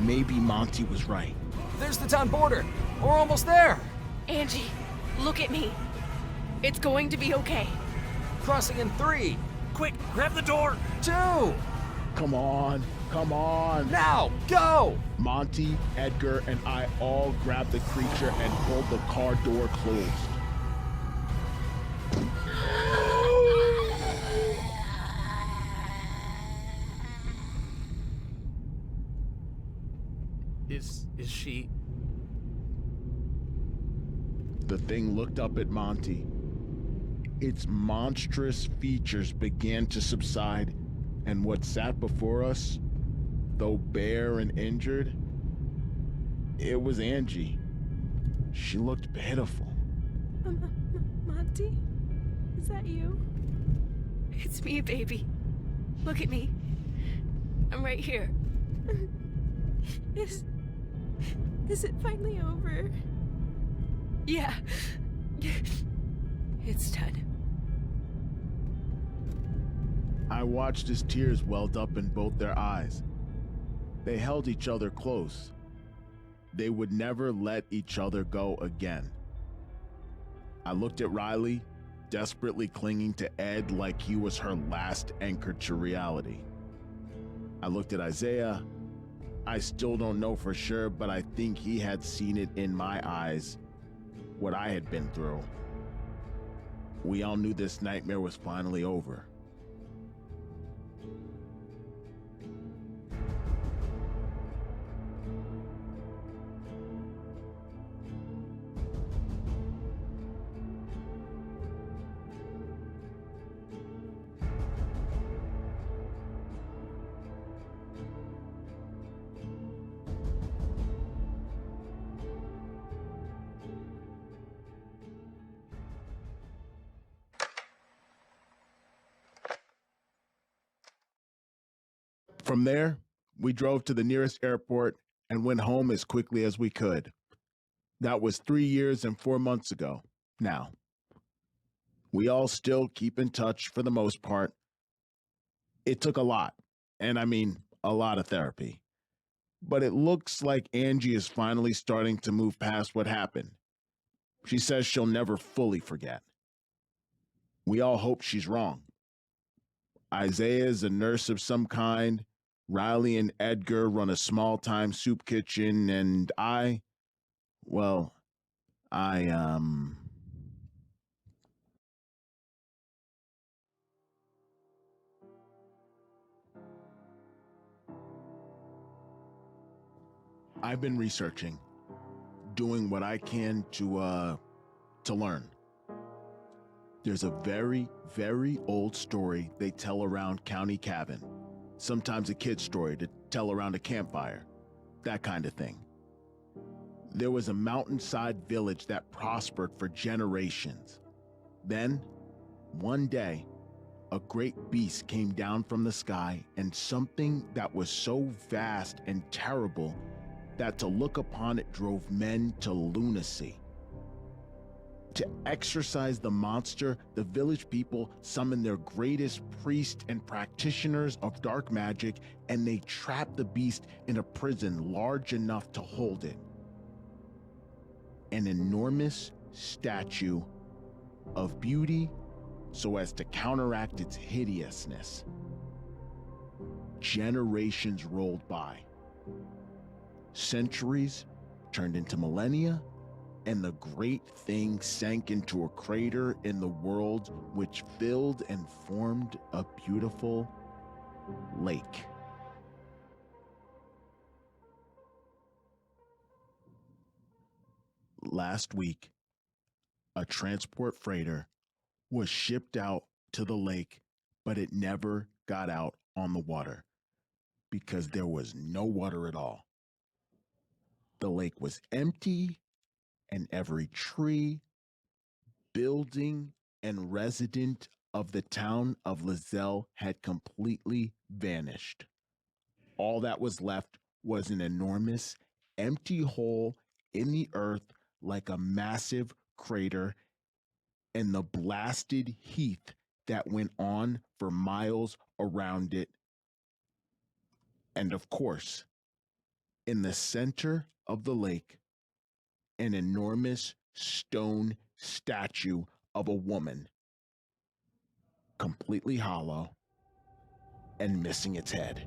Maybe Monty was right. There's the town border. We're almost there. Angie, look at me. It's going to be okay. Crossing in 3. Quick, grab the door. 2. Come on, come on. Now, go! Monty, Edgar, and I all grabbed the creature and pulled the car door closed. Is she... The thing looked up at Monty. Its monstrous features began to subside, and what sat before us, though bare and injured, it was Angie. She looked pitiful. Monty? Is that you? It's me, baby. Look at me. I'm right here. Is it finally over? Yeah. It's done. I watched as tears welled up in both their eyes. They held each other close. They would never let each other go again. I looked at Riley, desperately clinging to Ed like he was her last anchor to reality. I looked at Isaiah. I still don't know for sure, but I think he had seen it in my eyes, what I had been through. We all knew this nightmare was finally over. From there, we drove to the nearest airport and went home as quickly as we could. That was 3 years and 4 months ago now. We all still keep in touch for the most part. It took a lot, and I mean a lot of therapy. But it looks like Angie is finally starting to move past what happened. She says she'll never fully forget. We all hope she's wrong. Isaiah is a nurse of some kind. Riley and Edgar run a small-time soup kitchen, and I've been researching, doing what I can to learn. There's a very, very old story they tell around County Cavan. Sometimes a kid's story to tell around a campfire, that kind of thing. There was a mountainside village that prospered for generations. Then, one day, a great beast came down from the sky, and something that was so vast and terrible that to look upon it drove men to lunacy. To exorcise the monster, the village people summoned their greatest priests and practitioners of dark magic, and they trapped the beast in a prison large enough to hold it. An enormous statue of beauty so as to counteract its hideousness. Generations rolled by. Centuries turned into millennia, and the great thing sank into a crater in the world, which filled and formed a beautiful lake. Last week, a transport freighter was shipped out to the lake, but it never got out on the water because there was no water at all. The lake was empty, and every tree, building, and resident of the town of Lizelle had completely vanished. All that was left was an enormous, empty hole in the earth like a massive crater, and the blasted heath that went on for miles around it. And of course, in the center of the lake, an enormous stone statue of a woman, completely hollow and missing its head.